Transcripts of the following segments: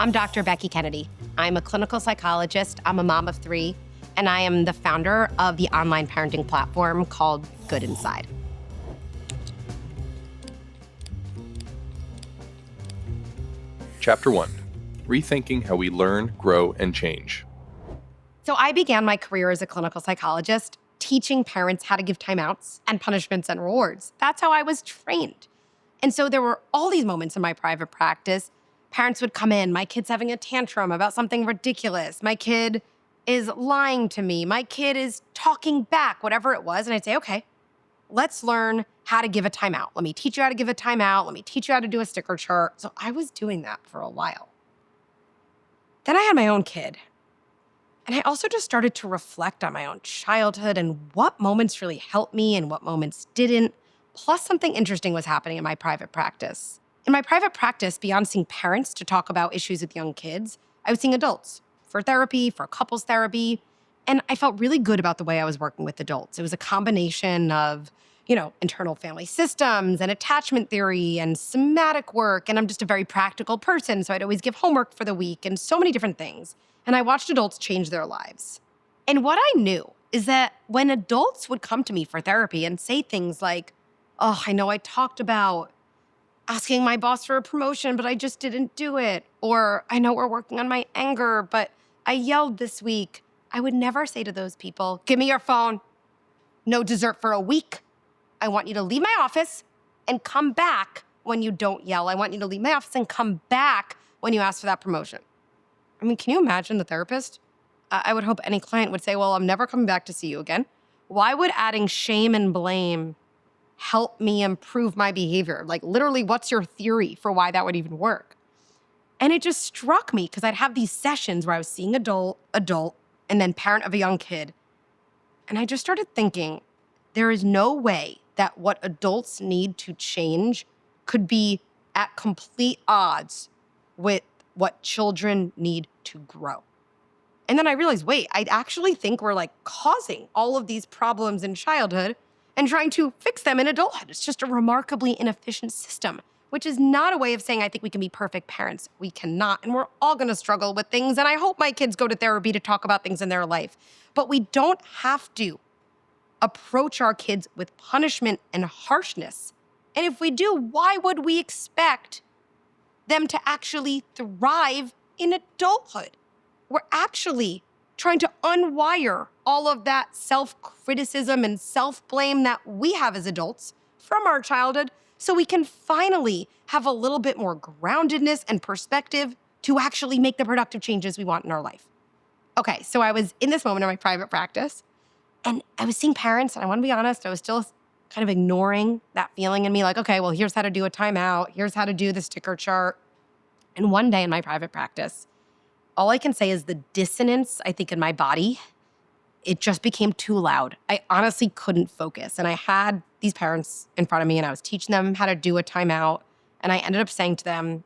I'm Dr. Becky Kennedy. I'm a clinical psychologist, I'm a mom of 3, and I am the founder of the online parenting platform called Good Inside. Chapter 1, Rethinking How We Learn, Grow, and Change. So I began my career as a clinical psychologist, teaching parents how to give timeouts and punishments and rewards. That's how I was trained. And so there were all these moments in my private practice. Parents would come in, my kid's having a tantrum about something ridiculous. My kid is lying to me. My kid is talking back, whatever it was. And I'd say, okay, let's learn how to give a timeout. Let me teach you how to give a timeout. Let me teach you how to do a sticker chart. So I was doing that for a while. Then I had my own kid. And I also just started to reflect on my own childhood and what moments really helped me and what moments didn't. Plus, something interesting was happening in my private practice. In my private practice, beyond seeing parents to talk about issues with young kids, I was seeing adults for therapy, for couples therapy. And I felt really good about the way I was working with adults. It was a combination of, internal family systems and attachment theory and somatic work. And I'm just a very practical person, so I'd always give homework for the week and so many different things. And I watched adults change their lives. And what I knew is that when adults would come to me for therapy and say things like, oh, I know I talked about asking my boss for a promotion, but I just didn't do it. Or I know we're working on my anger, but I yelled this week. I would never say to those people, give me your phone. No dessert for a week. I want you to leave my office and come back when you don't yell. I want you to leave my office and come back when you ask for that promotion. I mean, can you imagine the therapist? I would hope any client would say, well, I'm never coming back to see you again. Why would adding shame and blame help me improve my behavior? Like, literally, what's your theory for why that would even work? And it just struck me because I'd have these sessions where I was seeing adult, and then parent of a young kid. And I just started thinking, there is no way that what adults need to change could be at complete odds with what children need to grow. And then I realized, wait, I actually think we're causing all of these problems in childhood and trying to fix them in adulthood. It's just a remarkably inefficient system, which is not a way of saying I think we can be perfect parents. We cannot, and we're all gonna struggle with things, and I hope my kids go to therapy to talk about things in their life. But we don't have to approach our kids with punishment and harshness. And if we do, why would we expect them to actually thrive in adulthood? We're actually trying to unwire all of that self-criticism and self-blame that we have as adults from our childhood so we can finally have a little bit more groundedness and perspective to actually make the productive changes we want in our life. Okay, so I was in this moment in my private practice, and I was seeing parents, and I want to be honest, I was still kind of ignoring that feeling in me, like, okay, well, here's how to do a timeout, here's how to do the sticker chart. And one day in my private practice, all I can say is the dissonance, I think, in my body, it just became too loud. I honestly couldn't focus. And I had these parents in front of me, and I was teaching them how to do a timeout. And I ended up saying to them,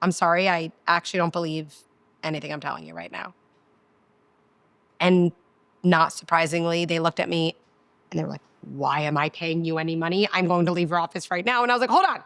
I'm sorry, I actually don't believe anything I'm telling you right now. And not surprisingly, they looked at me and they were like, why am I paying you any money? I'm going to leave your office right now. And I was like, hold on.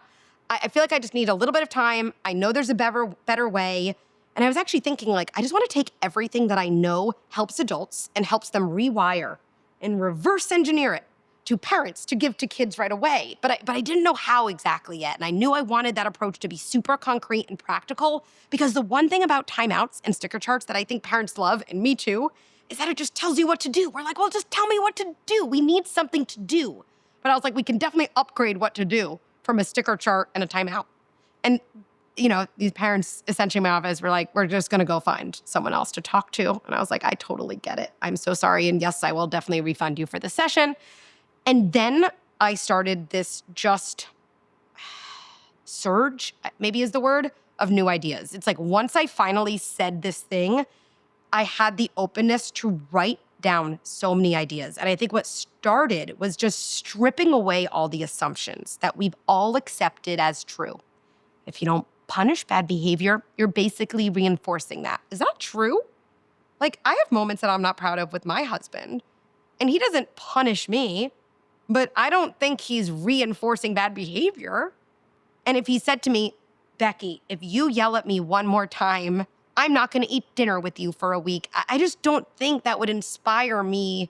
I feel like I just need a little bit of time. I know there's a better way. And I was actually thinking, I just want to take everything that I know helps adults and helps them rewire and reverse engineer it to parents to give to kids right away. But I didn't know how exactly yet. And I knew I wanted that approach to be super concrete and practical, because the one thing about timeouts and sticker charts that I think parents love, and me too, is that it just tells you what to do. We're like, well, just tell me what to do. We need something to do. But I was like, we can definitely upgrade what to do from a sticker chart and a timeout. And these parents essentially in my office were like, we're just going to go find someone else to talk to. And I was like, I totally get it. I'm so sorry. And yes, I will definitely refund you for the session. And then I started this just surge, maybe is the word, of new ideas. It's like once I finally said this thing, I had the openness to write down so many ideas. And I think what started was just stripping away all the assumptions that we've all accepted as true. If you don't punish bad behavior, you're basically reinforcing that. Is that true? I have moments that I'm not proud of with my husband, and he doesn't punish me, but I don't think he's reinforcing bad behavior. And if he said to me, Becky, if you yell at me one more time, I'm not going to eat dinner with you for a week. I just don't think that would inspire me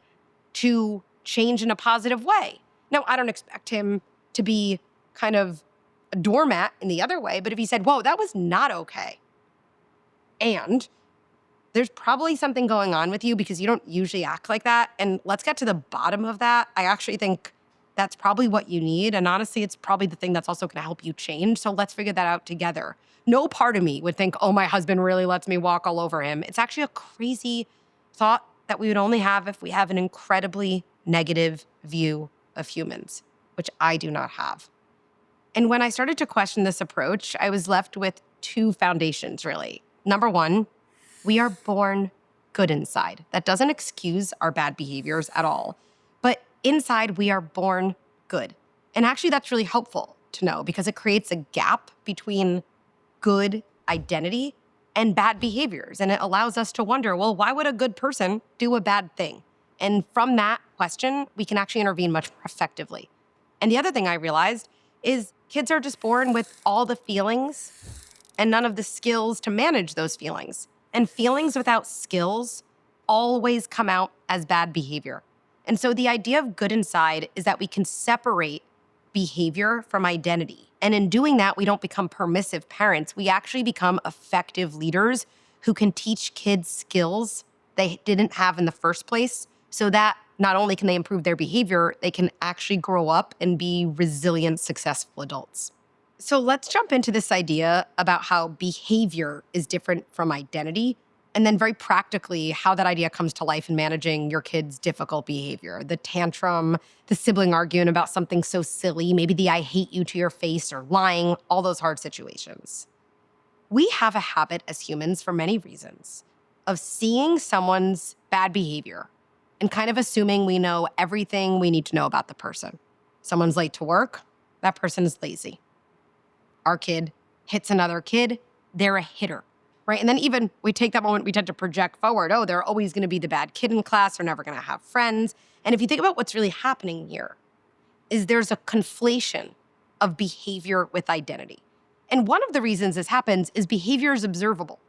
to change in a positive way. Now, I don't expect him to be kind of a doormat in the other way, but if he said, whoa, that was not okay. And there's probably something going on with you because you don't usually act like that. And let's get to the bottom of that. I actually think that's probably what you need. And honestly, it's probably the thing that's also going to help you change. So let's figure that out together. No part of me would think, oh, my husband really lets me walk all over him. It's actually a crazy thought that we would only have if we have an incredibly negative view of humans, which I do not have. And when I started to question this approach, I was left with two foundations, really. Number one, we are born good inside. That doesn't excuse our bad behaviors at all. But inside, we are born good. And actually, that's really helpful to know because it creates a gap between good identity and bad behaviors. And it allows us to wonder, well, why would a good person do a bad thing? And from that question, we can actually intervene much more effectively. And the other thing I realized is kids are just born with all the feelings and none of the skills to manage those feelings. And feelings without skills always come out as bad behavior. And so the idea of good inside is that we can separate behavior from identity. And in doing that, we don't become permissive parents. We actually become effective leaders who can teach kids skills they didn't have in the first place, so that not only can they improve their behavior, they can actually grow up and be resilient, successful adults. So let's jump into this idea about how behavior is different from identity, and then very practically how that idea comes to life in managing your kid's difficult behavior. The tantrum, the sibling arguing about something so silly, maybe the I hate you to your face or lying, all those hard situations. We have a habit as humans, for many reasons, of seeing someone's bad behavior and kind of assuming we know everything we need to know about the person. Someone's late to work, that person is lazy. Our kid hits another kid, they're a hitter, right? And then even we take that moment, we tend to project forward. Oh, they're always going to be the bad kid in class. They're never going to have friends. And if you think about what's really happening here, is there's a conflation of behavior with identity. And one of the reasons this happens is behavior is observable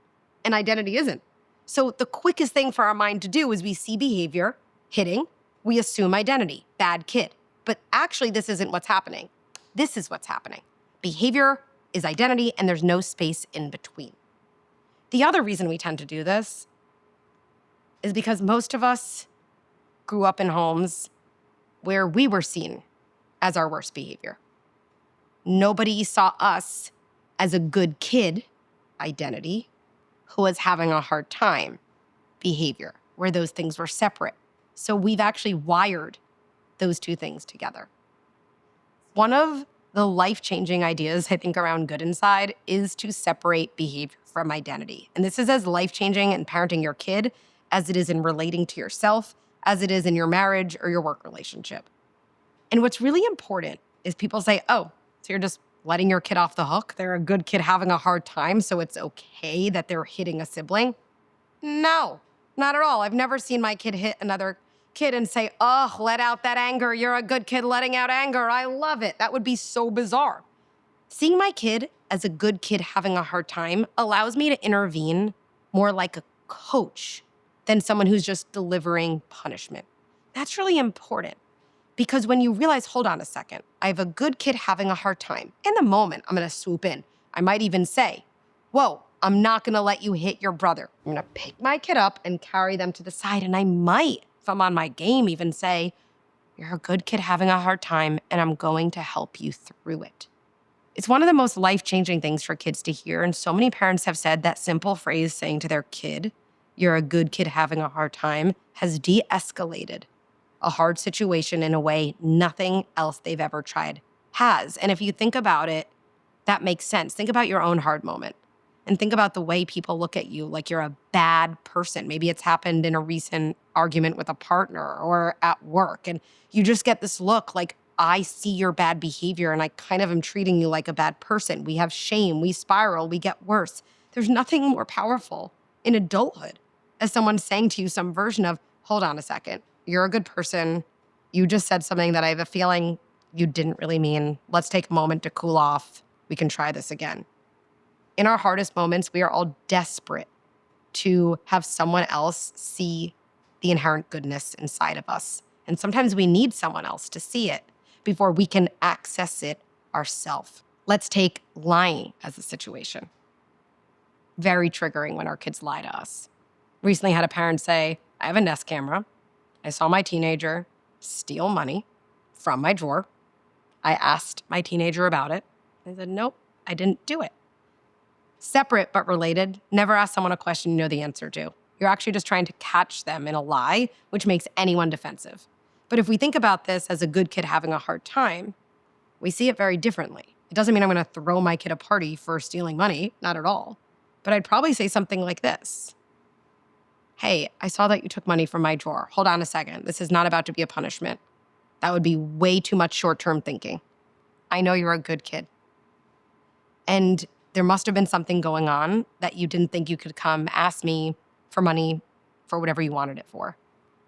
and identity isn't. So the quickest thing for our mind to do is we see behavior, hitting, we assume identity, bad kid. But actually, this isn't what's happening. This is what's happening. Behavior is identity, and there's no space in between. The other reason we tend to do this is because most of us grew up in homes where we were seen as our worst behavior. Nobody saw us as a good kid, identity, who was having a hard time, behavior, where those things were separate. So we've actually wired those two things together. One of the life-changing ideas, I think, around good inside is to separate behavior from identity. And this is as life-changing in parenting your kid as it is in relating to yourself, as it is in your marriage or your work relationship. And what's really important is people say, oh, so you're just letting your kid off the hook? They're a good kid having a hard time, so it's okay that they're hitting a sibling? No, not at all. I've never seen my kid hit another kid and say, oh, let out that anger. You're a good kid letting out anger. I love it. That would be so bizarre. Seeing my kid as a good kid having a hard time allows me to intervene more like a coach than someone who's just delivering punishment. That's really important because when you realize, hold on a second, I have a good kid having a hard time. In the moment, I'm going to swoop in. I might even say, whoa, I'm not going to let you hit your brother. I'm going to pick my kid up and carry them to the side. And I might, if I'm on my game, even say, you're a good kid having a hard time, and I'm going to help you through it. It's one of the most life-changing things for kids to hear, and so many parents have said that simple phrase saying to their kid, you're a good kid having a hard time, has de-escalated a hard situation in a way nothing else they've ever tried has. And if you think about it, that makes sense. Think about your own hard moment. And think about the way people look at you like you're a bad person. Maybe it's happened in a recent argument with a partner or at work. And you just get this look like, I see your bad behavior and I kind of am treating you like a bad person. We have shame, we spiral, we get worse. There's nothing more powerful in adulthood as someone saying to you some version of, hold on a second, you're a good person. You just said something that I have a feeling you didn't really mean. Let's take a moment to cool off. We can try this again. In our hardest moments, we are all desperate to have someone else see the inherent goodness inside of us. And sometimes we need someone else to see it before we can access it ourselves. Let's take lying as a situation. Very triggering when our kids lie to us. Recently had a parent say, I have a Nest camera. I saw my teenager steal money from my drawer. I asked my teenager about it. They said, nope, I didn't do it. Separate but related, never ask someone a question you know the answer to. You're actually just trying to catch them in a lie, which makes anyone defensive. But if we think about this as a good kid having a hard time, we see it very differently. It doesn't mean I'm going to throw my kid a party for stealing money, not at all. But I'd probably say something like this. Hey, I saw that you took money from my drawer. Hold on a second. This is not about to be a punishment. That would be way too much short-term thinking. I know you're a good kid. And there must have been something going on that you didn't think you could come ask me for money for whatever you wanted it for.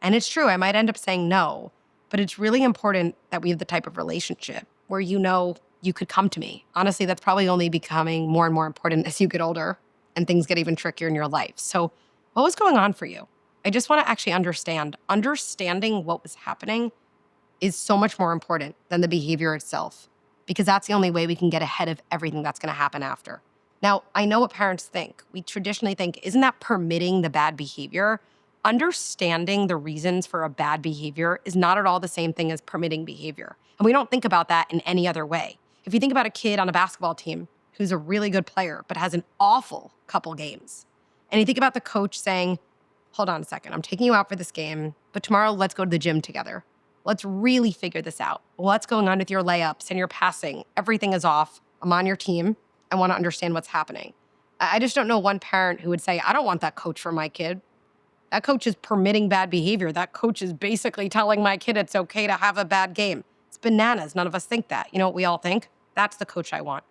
And it's true, I might end up saying no, but it's really important that we have the type of relationship where you know you could come to me. Honestly, that's probably only becoming more and more important as you get older and things get even trickier in your life. So what was going on for you? I just want to actually understand. Understanding what was happening is so much more important than the behavior itself, because that's the only way we can get ahead of everything that's going to happen after. Now, I know what parents think. We traditionally think, isn't that permitting the bad behavior? Understanding the reasons for a bad behavior is not at all the same thing as permitting behavior. And we don't think about that in any other way. If you think about a kid on a basketball team who's a really good player but has an awful couple games, and you think about the coach saying, hold on a second, I'm taking you out for this game, but tomorrow let's go to the gym together. Let's really figure this out. What's going on with your layups and your passing? Everything is off. I'm on your team. I want to understand what's happening. I just don't know one parent who would say, I don't want that coach for my kid. That coach is permitting bad behavior. That coach is basically telling my kid it's okay to have a bad game. It's bananas. None of us think that. You know what we all think? That's the coach I want.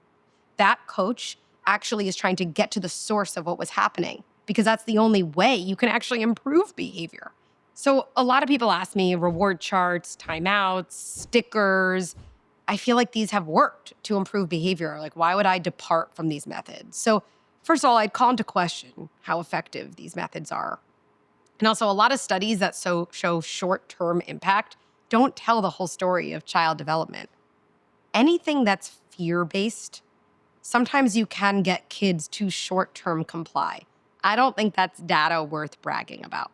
That coach actually is trying to get to the source of what was happening, because that's the only way you can actually improve behavior. So a lot of people ask me reward charts, timeouts, stickers. I feel like these have worked to improve behavior. Like, why would I depart from these methods? So first of all, I'd call into question how effective these methods are. And also, a lot of studies that show short-term impact don't tell the whole story of child development. Anything that's fear-based, sometimes you can get kids to short-term comply. I don't think that's data worth bragging about.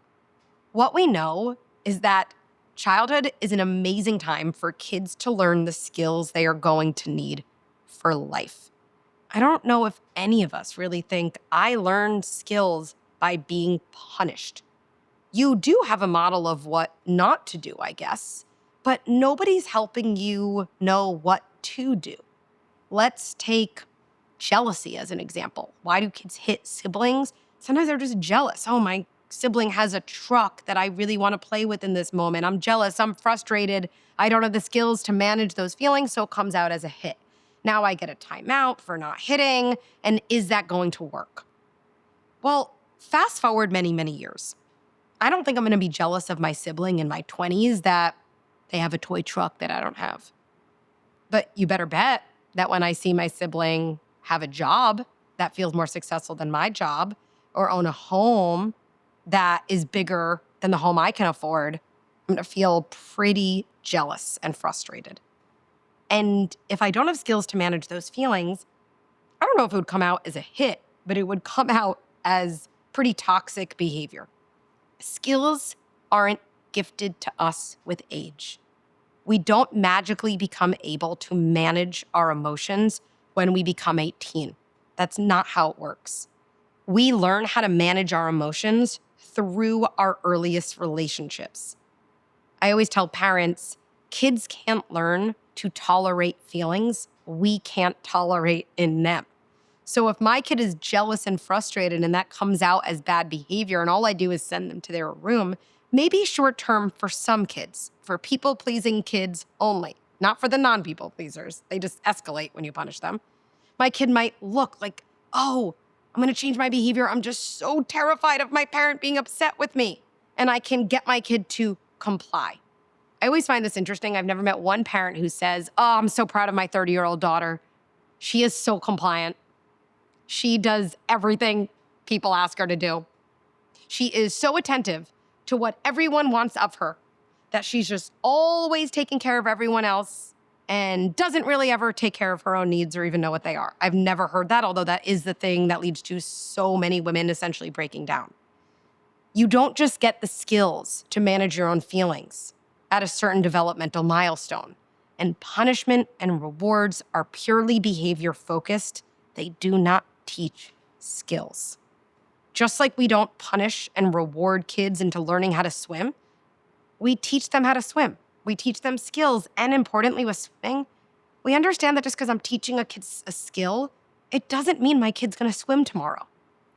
What we know is that childhood is an amazing time for kids to learn the skills they are going to need for life. I don't know if any of us really think I learned skills by being punished. You do have a model of what not to do, I guess, but nobody's helping you know what to do. Let's take jealousy as an example. Why do kids hit siblings? Sometimes they're just jealous. Oh, my sibling has a truck that I really want to play with in this moment. I'm jealous. I'm frustrated. I don't have the skills to manage those feelings, so it comes out as a hit. Now I get a timeout for not hitting, and is that going to work? Well, fast forward many, many years. I don't think I'm going to be jealous of my sibling in my 20s that they have a toy truck that I don't have. But you better bet that when I see my sibling have a job that feels more successful than my job, or own a home that is bigger than the home I can afford, I'm going to feel pretty jealous and frustrated. And if I don't have skills to manage those feelings, I don't know if it would come out as a hit, but it would come out as pretty toxic behavior. Skills aren't gifted to us with age. We don't magically become able to manage our emotions when we become 18. That's not how it works. We learn how to manage our emotions through our earliest relationships. I always tell parents, kids can't learn to tolerate feelings we can't tolerate in them. So if my kid is jealous and frustrated and that comes out as bad behavior and all I do is send them to their room, maybe short term for some kids, for people-pleasing kids only, not for the non-people pleasers. They just escalate when you punish them. My kid might look like, oh, I'm going to change my behavior. I'm just so terrified of my parent being upset with me. And I can get my kid to comply. I always find this interesting. I've never met one parent who says, oh, I'm so proud of my 30-year-old daughter. She is so compliant. She does everything people ask her to do. She is so attentive to what everyone wants of her that she's just always taking care of everyone else and doesn't really ever take care of her own needs or even know what they are. I've never heard that, although that is the thing that leads to so many women essentially breaking down. You don't just get the skills to manage your own feelings at a certain developmental milestone. And punishment and rewards are purely behavior focused. They do not teach skills. Just like we don't punish and reward kids into learning how to swim, we teach them how to swim. We teach them skills. And importantly, with swimming, we understand that just because I'm teaching a kid a skill, it doesn't mean my kid's gonna swim tomorrow.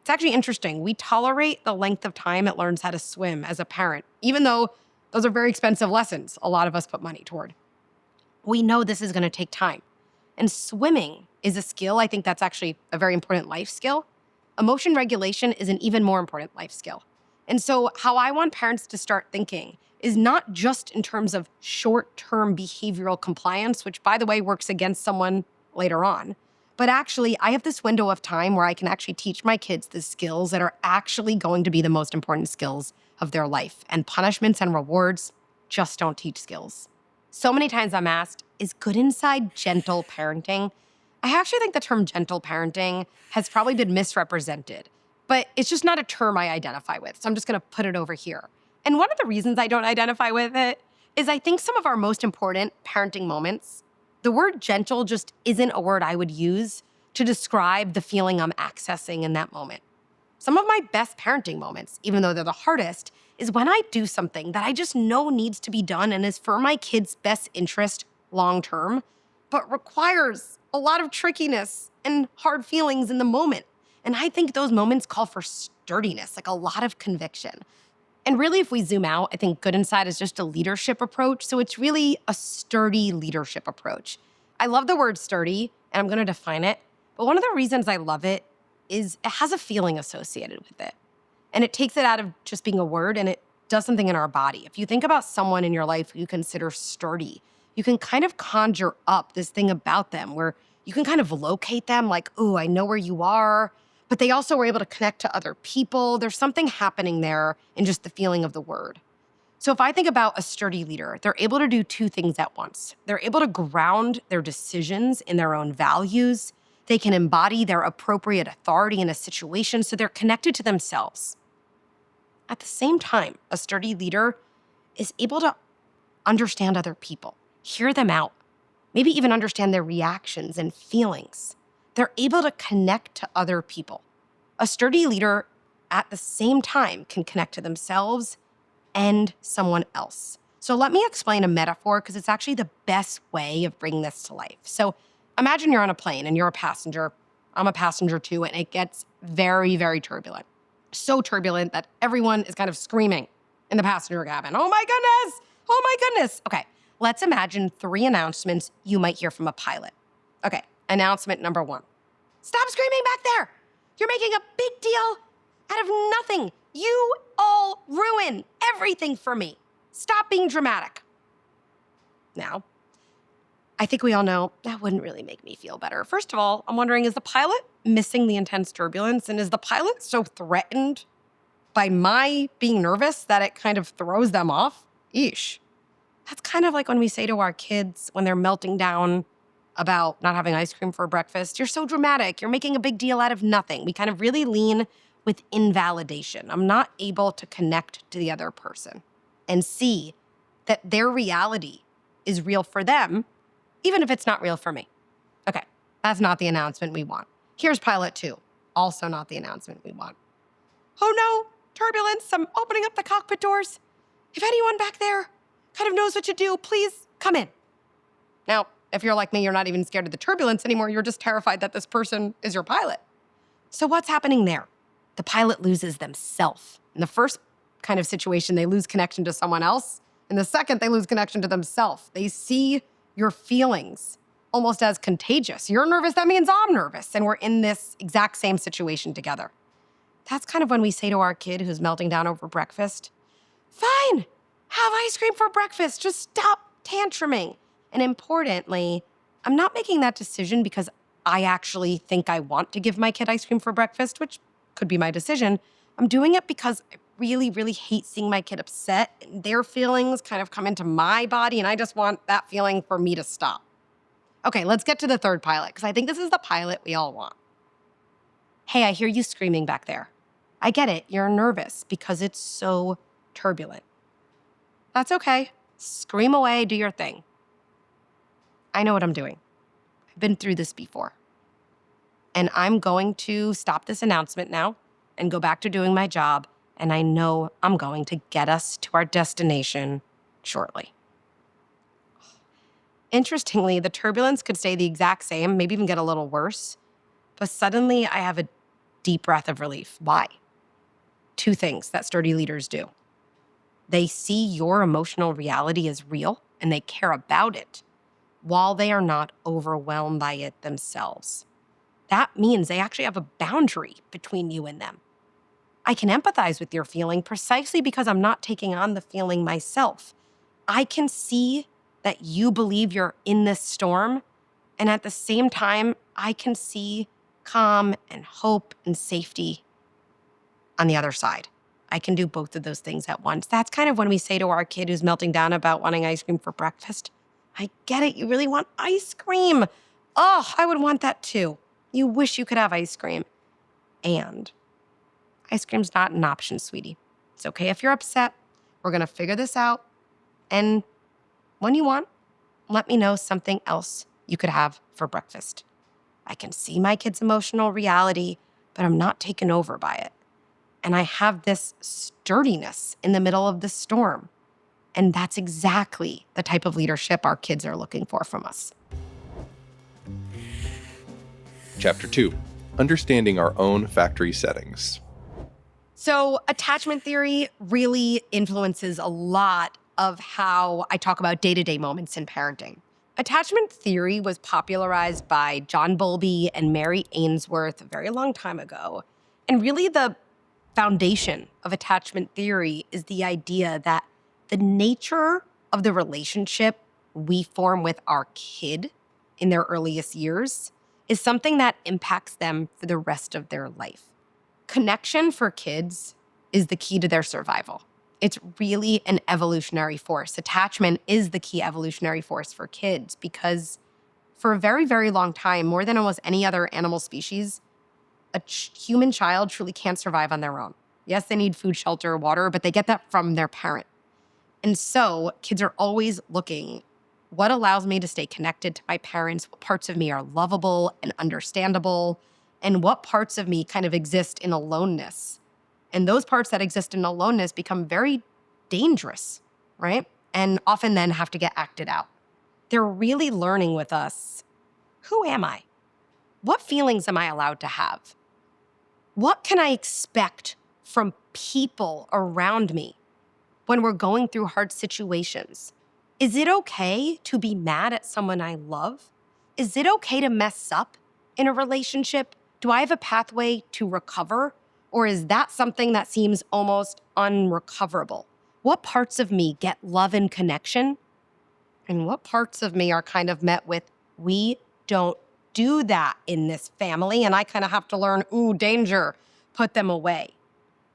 It's actually interesting. We tolerate the length of time it learns how to swim as a parent, even though those are very expensive lessons a lot of us put money toward. We know this is gonna take time. And swimming is a skill. I think that's actually a very important life skill. Emotion regulation is an even more important life skill. And so how I want parents to start thinking is not just in terms of short-term behavioral compliance, which by the way works against someone later on, but actually I have this window of time where I can actually teach my kids the skills that are actually going to be the most important skills of their life. And punishments and rewards just don't teach skills. So many times I'm asked, is good inside gentle parenting? I actually think the term gentle parenting has probably been misrepresented, but it's just not a term I identify with. So I'm just gonna put it over here. And one of the reasons I don't identify with it is I think some of our most important parenting moments, the word gentle just isn't a word I would use to describe the feeling I'm accessing in that moment. Some of my best parenting moments, even though they're the hardest, is when I do something that I just know needs to be done and is for my kids' best interest long term, but requires a lot of trickiness and hard feelings in the moment. And I think those moments call for sturdiness, like a lot of conviction. And really, if we zoom out, I think good inside is just a leadership approach. So it's really a sturdy leadership approach. I love the word sturdy, and I'm gonna define it. But one of the reasons I love it is it has a feeling associated with it. And it takes it out of just being a word and it does something in our body. If you think about someone in your life who you consider sturdy, you can kind of conjure up this thing about them where you can kind of locate them like, oh, I know where you are. But they also were able to connect to other people. There's something happening there in just the feeling of the word. So if I think about a sturdy leader, they're able to do two things at once. They're able to ground their decisions in their own values. They can embody their appropriate authority in a situation so they're connected to themselves. At the same time, a sturdy leader is able to understand other people, hear them out, maybe even understand their reactions and feelings. They're able to connect to other people. A sturdy leader, at the same time, can connect to themselves and someone else. So let me explain a metaphor because it's actually the best way of bringing this to life. So imagine you're on a plane and you're a passenger. I'm a passenger too, and it gets very, very turbulent. So turbulent that everyone is kind of screaming in the passenger cabin. Oh my goodness! Oh my goodness! Okay, let's imagine 3 announcements you might hear from a pilot. Okay, announcement number 1. Stop screaming back there! You're making a big deal out of nothing. You all ruin everything for me. Stop being dramatic. Now, I think we all know that wouldn't really make me feel better. First of all, I'm wondering, is the pilot missing the intense turbulence? And is the pilot so threatened by my being nervous that it kind of throws them off? Eesh. That's kind of like when we say to our kids when they're melting down about not having ice cream for breakfast, you're so dramatic, you're making a big deal out of nothing. We kind of really lean with invalidation. I'm not able to connect to the other person and see that their reality is real for them, even if it's not real for me. Okay, that's not the announcement we want. Here's pilot 2, also not the announcement we want. Oh no, turbulence, I'm opening up the cockpit doors. If anyone back there kind of knows what to do, please come in. Now, if you're like me, you're not even scared of the turbulence anymore. You're just terrified that this person is your pilot. So what's happening there? The pilot loses themselves. In the first kind of situation, they lose connection to someone else. In the second, they lose connection to themselves. They see your feelings almost as contagious. You're nervous, that means I'm nervous. And we're in this exact same situation together. That's kind of when we say to our kid who's melting down over breakfast, fine, have ice cream for breakfast. Just stop tantruming. And importantly, I'm not making that decision because I actually think I want to give my kid ice cream for breakfast, which could be my decision. I'm doing it because I really, really hate seeing my kid upset and their feelings kind of come into my body, and I just want that feeling for me to stop. Okay, let's get to the third pilot, because I think this is the pilot we all want. Hey, I hear you screaming back there. I get it, you're nervous because it's so turbulent. That's okay. Scream away, do your thing. I know what I'm doing. I've been through this before. And I'm going to stop this announcement now and go back to doing my job, and I know I'm going to get us to our destination shortly. Interestingly, the turbulence could stay the exact same, maybe even get a little worse, but suddenly I have a deep breath of relief. Why? Two things that sturdy leaders do. They see your emotional reality as real, and they care about it, while they are not overwhelmed by it themselves. That means they actually have a boundary between you and them. I can empathize with your feeling precisely because I'm not taking on the feeling myself. I can see that you believe you're in this storm, and at the same time, I can see calm and hope and safety on the other side. I can do both of those things at once. That's kind of when we say to our kid who's melting down about wanting ice cream for breakfast, I get it, you really want ice cream. Oh, I would want that too. You wish you could have ice cream. And ice cream's not an option, sweetie. It's okay if you're upset. We're gonna figure this out. And when you want, let me know something else you could have for breakfast. I can see my kid's emotional reality, but I'm not taken over by it. And I have this sturdiness in the middle of the storm. And that's exactly the type of leadership our kids are looking for from us. Chapter 2, Understanding Our Own Factory Settings. So attachment theory really influences a lot of how I talk about day-to-day moments in parenting. Attachment theory was popularized by John Bowlby and Mary Ainsworth a very long time ago. And really the foundation of attachment theory is the idea that the nature of the relationship we form with our kid in their earliest years is something that impacts them for the rest of their life. Connection for kids is the key to their survival. It's really an evolutionary force. Attachment is the key evolutionary force for kids because for a very, very long time, more than almost any other animal species, a human child truly can't survive on their own. Yes, they need food, shelter, water, but they get that from their parent. And so kids are always looking, what allows me to stay connected to my parents? What parts of me are lovable and understandable? And what parts of me kind of exist in aloneness? And those parts that exist in aloneness become very dangerous, right? And often then have to get acted out. They're really learning with us, who am I? What feelings am I allowed to have? What can I expect from people around me when we're going through hard situations? Is it okay to be mad at someone I love? Is it okay to mess up in a relationship? Do I have a pathway to recover? Or is that something that seems almost unrecoverable? What parts of me get love and connection? And what parts of me are kind of met with, we don't do that in this family, and I kind of have to learn, ooh, danger, put them away.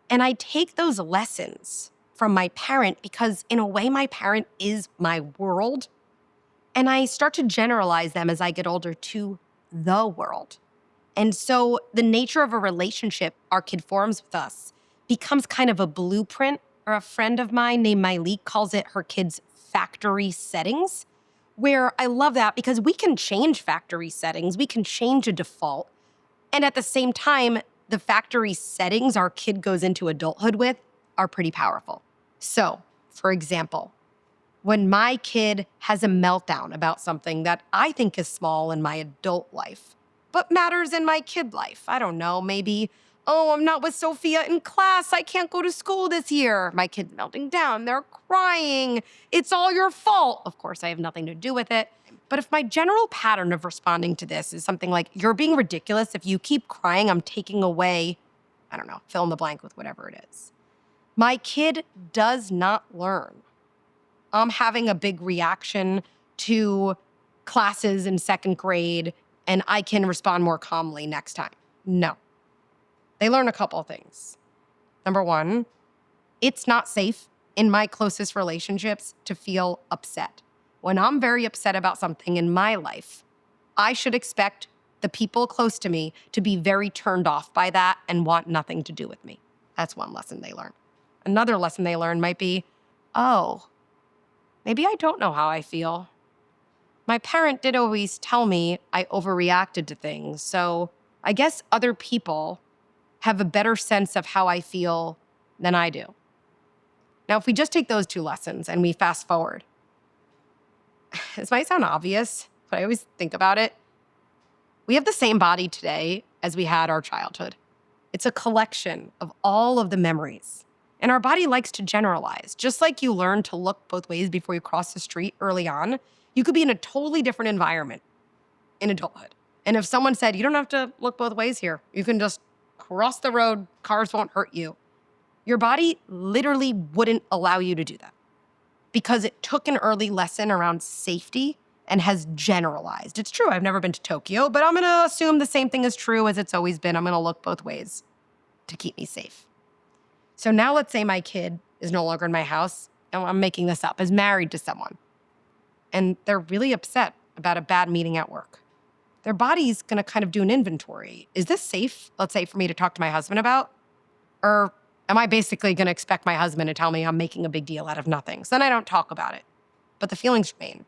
And I take those lessons from my parent because in a way, my parent is my world. And I start to generalize them as I get older to the world. And so the nature of a relationship our kid forms with us becomes kind of a blueprint, or a friend of mine named Myleek calls it her kids' factory settings, where I love that because we can change factory settings, we can change a default. And at the same time, the factory settings our kid goes into adulthood with are pretty powerful. So, for example, when my kid has a meltdown about something that I think is small in my adult life, but matters in my kid life, I don't know, maybe, oh, I'm not with Sophia in class, I can't go to school this year. My kid's melting down, they're crying, it's all your fault. Of course, I have nothing to do with it. But if my general pattern of responding to this is something like, you're being ridiculous, if you keep crying, I'm taking away, I don't know, fill in the blank with whatever it is. My kid does not learn. I'm having a big reaction to classes in second grade and I can respond more calmly next time. No. They learn a couple of things. Number one, it's not safe in my closest relationships to feel upset. When I'm very upset about something in my life, I should expect the people close to me to be very turned off by that and want nothing to do with me. That's one lesson they learn. Another lesson they learn might be, oh, maybe I don't know how I feel. My parent did always tell me I overreacted to things, so I guess other people have a better sense of how I feel than I do. Now, if we just take those two lessons and we fast forward, this might sound obvious, but I always think about it. We have the same body today as we had our childhood. It's a collection of all of the memories. And our body likes to generalize. Just like you learn to look both ways before you cross the street early on, you could be in a totally different environment in adulthood. And if someone said, you don't have to look both ways here, you can just cross the road, cars won't hurt you, your body literally wouldn't allow you to do that because it took an early lesson around safety and has generalized. It's true, I've never been to Tokyo, but I'm gonna assume the same thing is true as it's always been. I'm gonna look both ways to keep me safe. So now let's say my kid is no longer in my house, and I'm making this up, is married to someone, and they're really upset about a bad meeting at work. Their body's gonna kind of do an inventory. Is this safe, let's say, for me to talk to my husband about? Or am I basically gonna expect my husband to tell me I'm making a big deal out of nothing? So then I don't talk about it, but the feelings remain.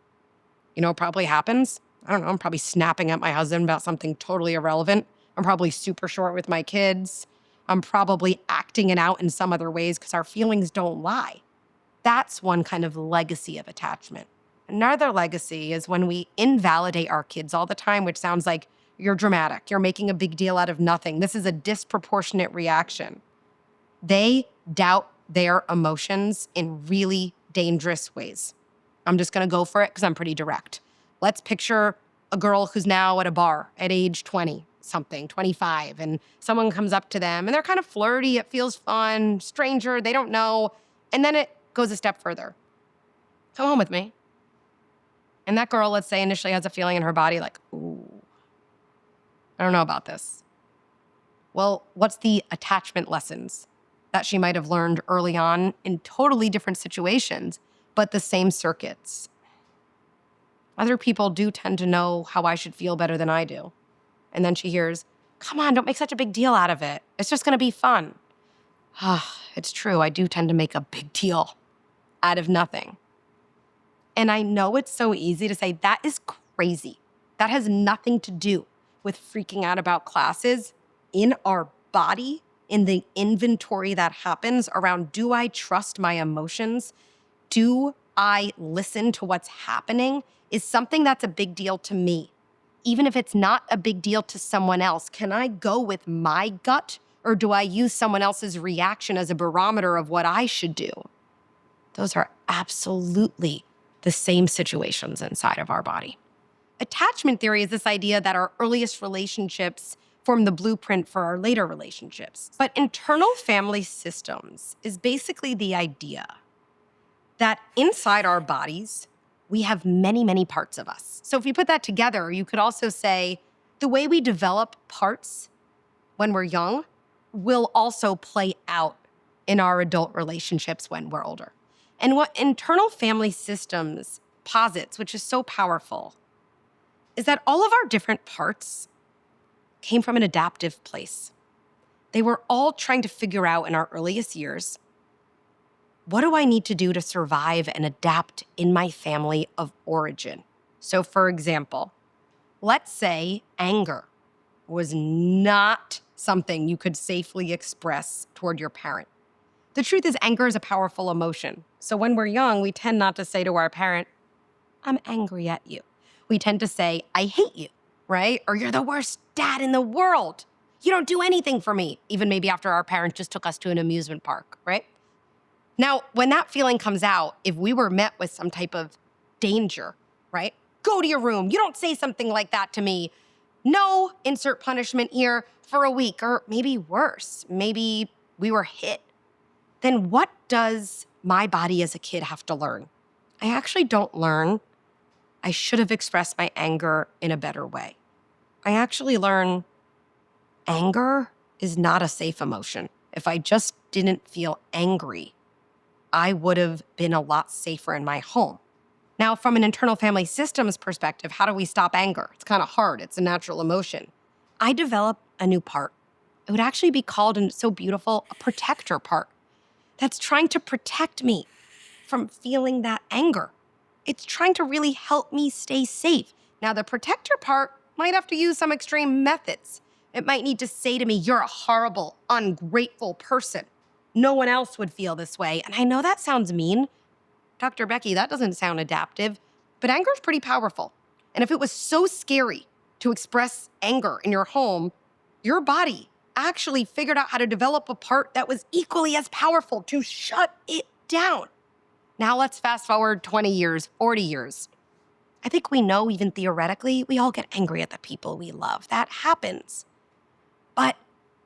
You know what probably happens? I don't know, I'm probably snapping at my husband about something totally irrelevant. I'm probably super short with my kids. I'm probably acting it out in some other ways because our feelings don't lie. That's one kind of legacy of attachment. Another legacy is when we invalidate our kids all the time, which sounds like you're dramatic, you're making a big deal out of nothing. This is a disproportionate reaction. They doubt their emotions in really dangerous ways. I'm just gonna go for it because I'm pretty direct. Let's picture a girl who's now at a bar at age 20 something, 25, and someone comes up to them and they're kind of flirty, it feels fun, stranger, they don't know, and then it goes a step further. Come home with me. And that girl, let's say, initially has a feeling in her body like, ooh, I don't know about this. Well, what's the attachment lessons that she might have learned early on in totally different situations, but the same circuits? Other people do tend to know how I should feel better than I do. And then she hears, come on, don't make such a big deal out of it. It's just gonna be fun. It's true, I do tend to make a big deal out of nothing. And I know it's so easy to say, that is crazy. That has nothing to do with freaking out about classes. In our body, in the inventory that happens around, do I trust my emotions? Do I listen to what's happening? Is something that's a big deal to me. Even if it's not a big deal to someone else, can I go with my gut, or do I use someone else's reaction as a barometer of what I should do? Those are absolutely the same situations inside of our body. Attachment theory is this idea that our earliest relationships form the blueprint for our later relationships. But internal family systems is basically the idea that inside our bodies, we have many, many parts of us. So if you put that together, you could also say the way we develop parts when we're young will also play out in our adult relationships when we're older. And what internal family systems posits, which is so powerful, is that all of our different parts came from an adaptive place. They were all trying to figure out in our earliest years, what do I need to do to survive and adapt in my family of origin? So for example, let's say anger was not something you could safely express toward your parent. The truth is, anger is a powerful emotion. So when we're young, we tend not to say to our parent, I'm angry at you. We tend to say, I hate you, right? Or you're the worst dad in the world. You don't do anything for me. Even maybe after our parent just took us to an amusement park, right? Now, when that feeling comes out, if we were met with some type of danger, right? Go to your room. You don't say something like that to me. No, insert punishment here for a week, or maybe worse, maybe we were hit. Then what does my body as a kid have to learn? I actually don't learn. I should have expressed my anger in a better way. I actually learn anger is not a safe emotion. If I just didn't feel angry, I would have been a lot safer in my home. Now, from an internal family systems perspective, how do we stop anger? It's kind of hard. It's a natural emotion. I developed a new part. It would actually be called, and it's so beautiful, a protector part that's trying to protect me from feeling that anger. It's trying to really help me stay safe. Now, the protector part might have to use some extreme methods. It might need to say to me, you're a horrible, ungrateful person. No one else would feel this way. And I know that sounds mean. Dr. Becky, that doesn't sound adaptive, but anger is pretty powerful. And if it was so scary to express anger in your home, your body actually figured out how to develop a part that was equally as powerful to shut it down. Now let's fast forward 20 years, 40 years. I think we know, even theoretically, we all get angry at the people we love. That happens. But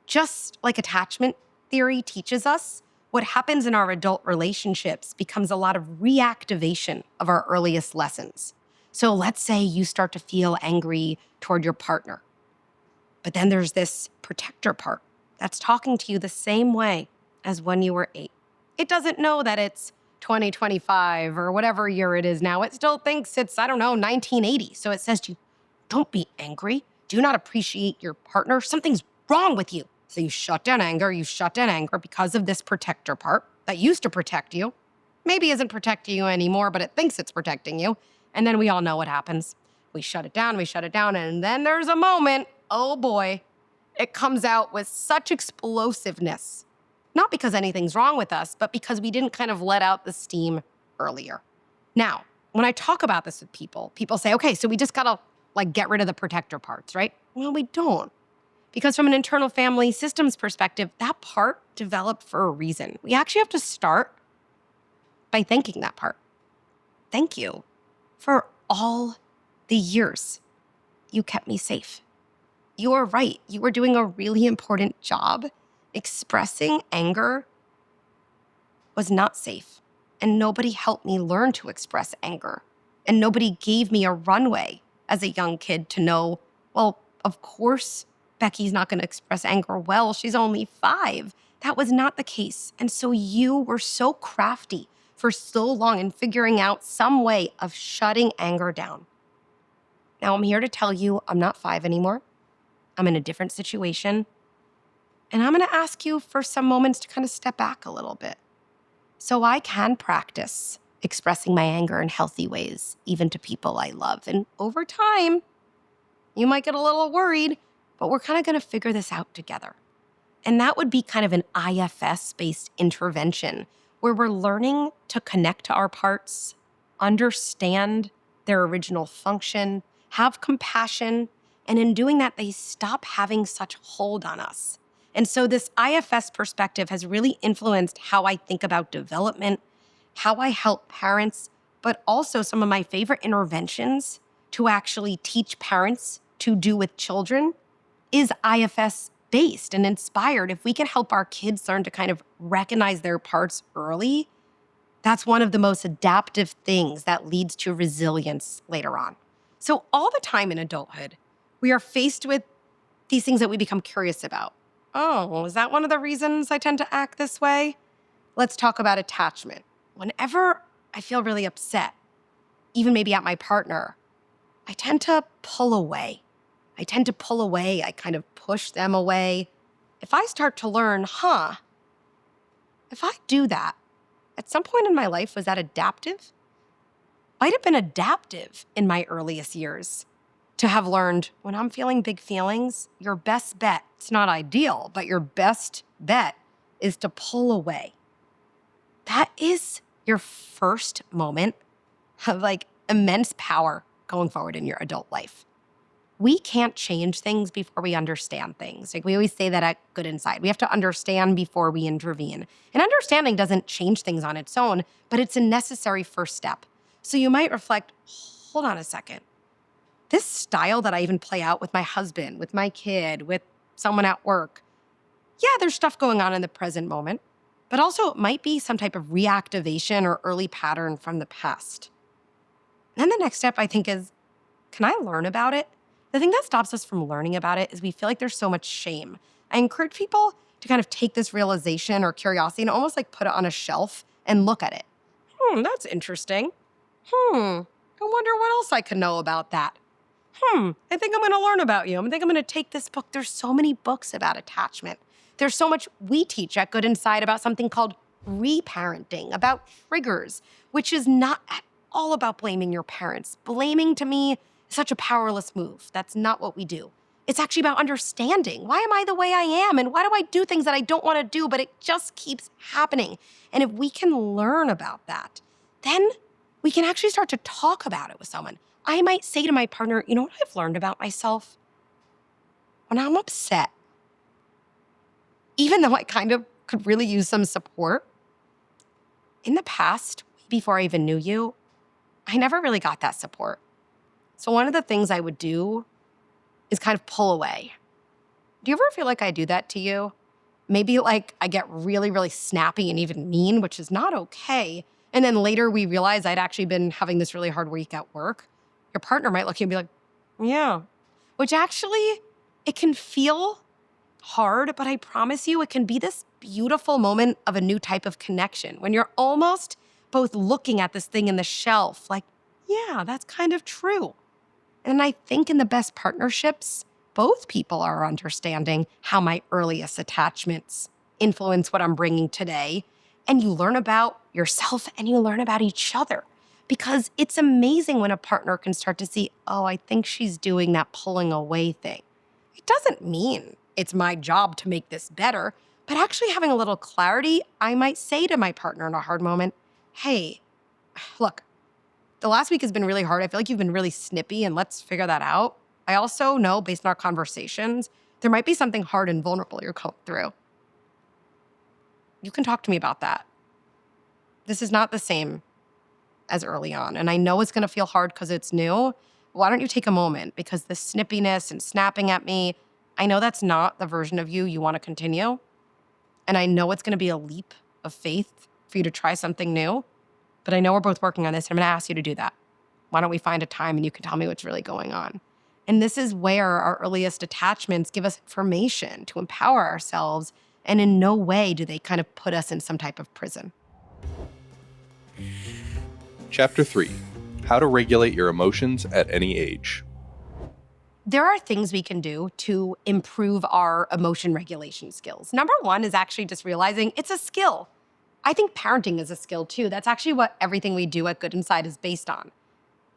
just like attachment theory teaches us, what happens in our adult relationships becomes a lot of reactivation of our earliest lessons. So let's say you start to feel angry toward your partner. But then there's this protector part that's talking to you the same way as when you were 8. It doesn't know that it's 2025 or whatever year it is now. It still thinks it's, 1980. So it says to you, don't be angry. Do not appreciate your partner. Something's wrong with you. So you shut down anger. You shut down anger because of this protector part that used to protect you. Maybe isn't protecting you anymore, but it thinks it's protecting you. And then we all know what happens. We shut it down, and then there's a moment, oh boy, it comes out with such explosiveness. Not because anything's wrong with us, but because we didn't kind of let out the steam earlier. Now, when I talk about this with people say, okay, so we just gotta get rid of the protector parts, right? Well, we don't. Because from an internal family systems perspective, that part developed for a reason. We actually have to start by thanking that part. Thank you for all the years you kept me safe. You are right. You were doing a really important job. Expressing anger was not safe. And nobody helped me learn to express anger. And nobody gave me a runway as a young kid to know, well, of course, Becky's not going to express anger well. She's only 5. That was not the case. And so you were so crafty for so long in figuring out some way of shutting anger down. Now I'm here to tell you I'm not 5 anymore. I'm in a different situation. And I'm going to ask you for some moments to kind of step back a little bit so I can practice expressing my anger in healthy ways, even to people I love. And over time, you might get a little worried, but we're kind of going to figure this out together. And that would be kind of an IFS-based intervention where we're learning to connect to our parts, understand their original function, have compassion, and in doing that, they stop having such hold on us. And so this IFS perspective has really influenced how I think about development, how I help parents, but also some of my favorite interventions to actually teach parents to do with children is IFS-based and inspired. If we can help our kids learn to kind of recognize their parts early, that's one of the most adaptive things that leads to resilience later on. So all the time in adulthood, we are faced with these things that we become curious about. Oh, well, is that one of the reasons I tend to act this way? Let's talk about attachment. Whenever I feel really upset, even maybe at my partner, I tend to pull away. I kind of push them away. If I start to learn, if I do that, at some point in my life, was that adaptive? Might have been adaptive in my earliest years to have learned when I'm feeling big feelings, your best bet, it's not ideal, but your best bet is to pull away. That is your first moment of immense power going forward in your adult life. We can't change things before we understand things. We always say that at Good Inside. We have to understand before we intervene. And understanding doesn't change things on its own, but it's a necessary first step. So you might reflect, hold on a second. This style that I even play out with my husband, with my kid, with someone at work, yeah, there's stuff going on in the present moment, but also it might be some type of reactivation or early pattern from the past. Then the next step, I think, is, can I learn about it? The thing that stops us from learning about it is we feel like there's so much shame. I encourage people to kind of take this realization or curiosity and almost like put it on a shelf and look at it. That's interesting. I wonder what else I could know about that. I think I'm going to learn about you. I think I'm going to take this book. There's so many books about attachment. There's so much we teach at Good Inside about something called reparenting, about triggers, which is not at all about blaming your parents. Blaming to me is such a powerless move. That's not what we do. It's actually about understanding. Why am I the way I am? And why do I do things that I don't want to do, but it just keeps happening? And if we can learn about that, then we can actually start to talk about it with someone. I might say to my partner, you know what I've learned about myself? When I'm upset, even though I kind of could really use some support, in the past, before I even knew you, I never really got that support. So one of the things I would do is kind of pull away. Do you ever feel like I do that to you? Maybe like I get really, really snappy and even mean, which is not okay. And then later we realize I'd actually been having this really hard week at work. Your partner might look at you and be like, yeah. Which actually, it can feel hard, but I promise you it can be this beautiful moment of a new type of connection when you're almost both looking at this thing in the shelf like, yeah, that's kind of true. And I think in the best partnerships, both people are understanding how my earliest attachments influence what I'm bringing today. And you learn about yourself and you learn about each other. Because it's amazing when a partner can start to see, oh, I think she's doing that pulling away thing. It doesn't mean it's my job to make this better, but actually having a little clarity, I might say to my partner in a hard moment, hey, look, the last week has been really hard. I feel like you've been really snippy and let's figure that out. I also know, based on our conversations, there might be something hard and vulnerable you're going through. You can talk to me about that. This is not the same as early on. And I know it's going to feel hard because it's new. Why don't you take a moment? Because the snippiness and snapping at me, I know that's not the version of you want to continue. And I know it's going to be a leap of faith for you to try something new. But I know we're both working on this. And I'm going to ask you to do that. Why don't we find a time and you can tell me what's really going on? And this is where our earliest attachments give us information to empower ourselves. And in no way do they kind of put us in some type of prison. Chapter 3, How to Regulate Your Emotions at Any Age. There are things we can do to improve our emotion regulation skills. Number one is actually just realizing it's a skill. I think parenting is a skill too. That's actually what everything we do at Good Inside is based on.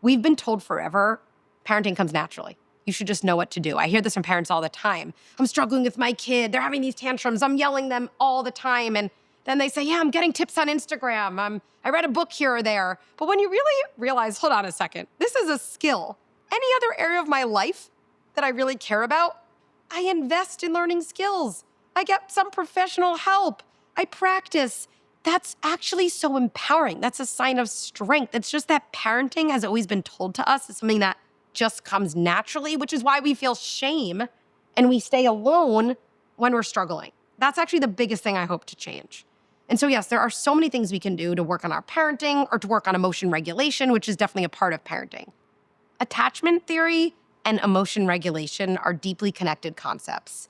We've been told forever, parenting comes naturally. You should just know what to do. I hear this from parents all the time. I'm struggling with my kid. They're having these tantrums. I'm yelling them all the time. And then they say, yeah, I'm getting tips on Instagram. I read a book here or there. But when you really realize, hold on a second, this is a skill. Any other area of my life that I really care about, I invest in learning skills. I get some professional help. I practice. That's actually so empowering. That's a sign of strength. It's just that parenting has always been told to us is something that just comes naturally, which is why we feel shame and we stay alone when we're struggling. That's actually the biggest thing I hope to change. And so yes, there are so many things we can do to work on our parenting or to work on emotion regulation, which is definitely a part of parenting. Attachment theory and emotion regulation are deeply connected concepts.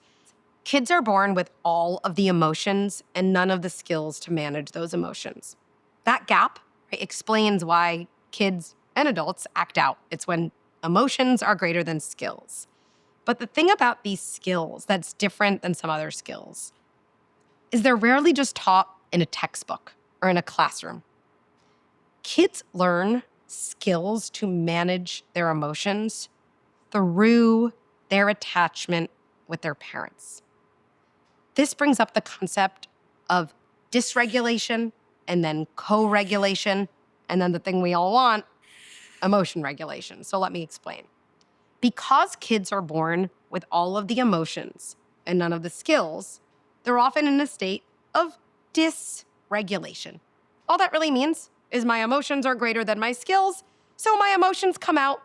Kids are born with all of the emotions and none of the skills to manage those emotions. That gap, right, explains why kids and adults act out. It's when emotions are greater than skills. But the thing about these skills that's different than some other skills is they're rarely just taught in a textbook or in a classroom. Kids learn skills to manage their emotions through their attachment with their parents. This brings up the concept of dysregulation and then co-regulation, and then the thing we all want, emotion regulation. So let me explain. Because kids are born with all of the emotions and none of the skills, they're often in a state of dysregulation. All that really means is my emotions are greater than my skills, so my emotions come out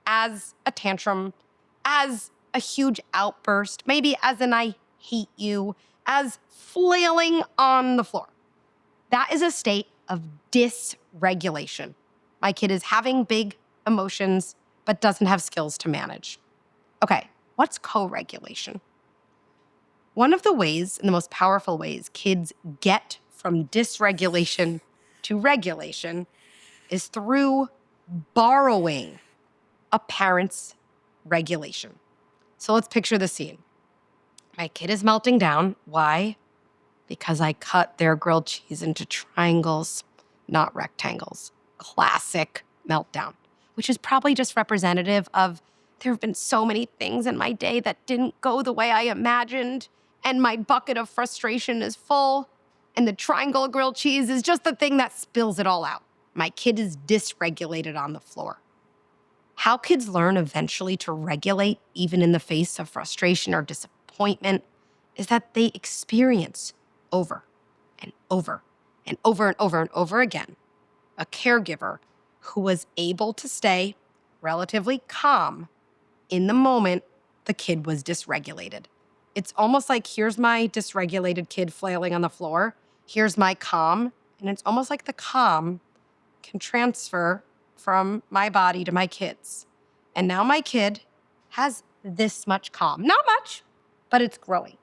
as a tantrum, as a huge outburst, maybe as an I hate you, as flailing on the floor. That is a state of dysregulation. My kid is having big emotions, but doesn't have skills to manage. Okay, what's co-regulation? One of the ways, and the most powerful ways, kids get from dysregulation to regulation is through borrowing a parent's regulation. So let's picture the scene. My kid is melting down. Why? Because I cut their grilled cheese into triangles, not rectangles. Classic meltdown, which is probably just representative of there have been so many things in my day that didn't go the way I imagined, and my bucket of frustration is full, and the triangle of grilled cheese is just the thing that spills it all out. My kid is dysregulated on the floor. How kids learn eventually to regulate, even in the face of frustration or disappointment, is that they experience over and over and over and over and over again a caregiver who was able to stay relatively calm in the moment the kid was dysregulated. It's almost like, here's my dysregulated kid flailing on the floor, here's my calm, and it's almost like the calm can transfer from my body to my kids. And now my kid has this much calm. Not much, but it's growing.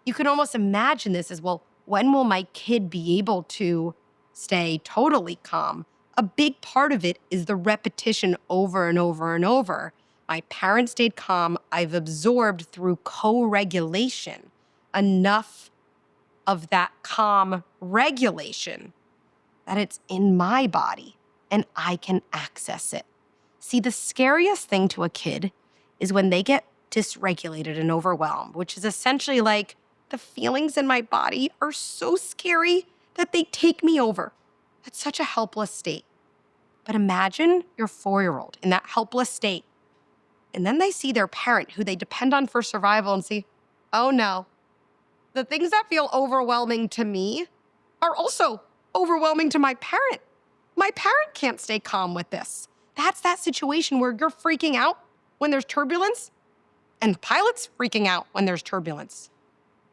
You can almost imagine this as, well, when will my kid be able to stay totally calm? A big part of it is the repetition over and over and over. My parents stayed calm. I've absorbed through co-regulation enough of that calm regulation that it's in my body and I can access it. See, the scariest thing to a kid is when they get dysregulated and overwhelmed, which is essentially like, the feelings in my body are so scary that they take me over. That's such a helpless state. But imagine your 4-year-old in that helpless state, and then they see their parent who they depend on for survival and see, oh no, the things that feel overwhelming to me are also overwhelming to my parent. My parent can't stay calm with this. That's that situation where you're freaking out when there's turbulence, and the pilot's freaking out when there's turbulence.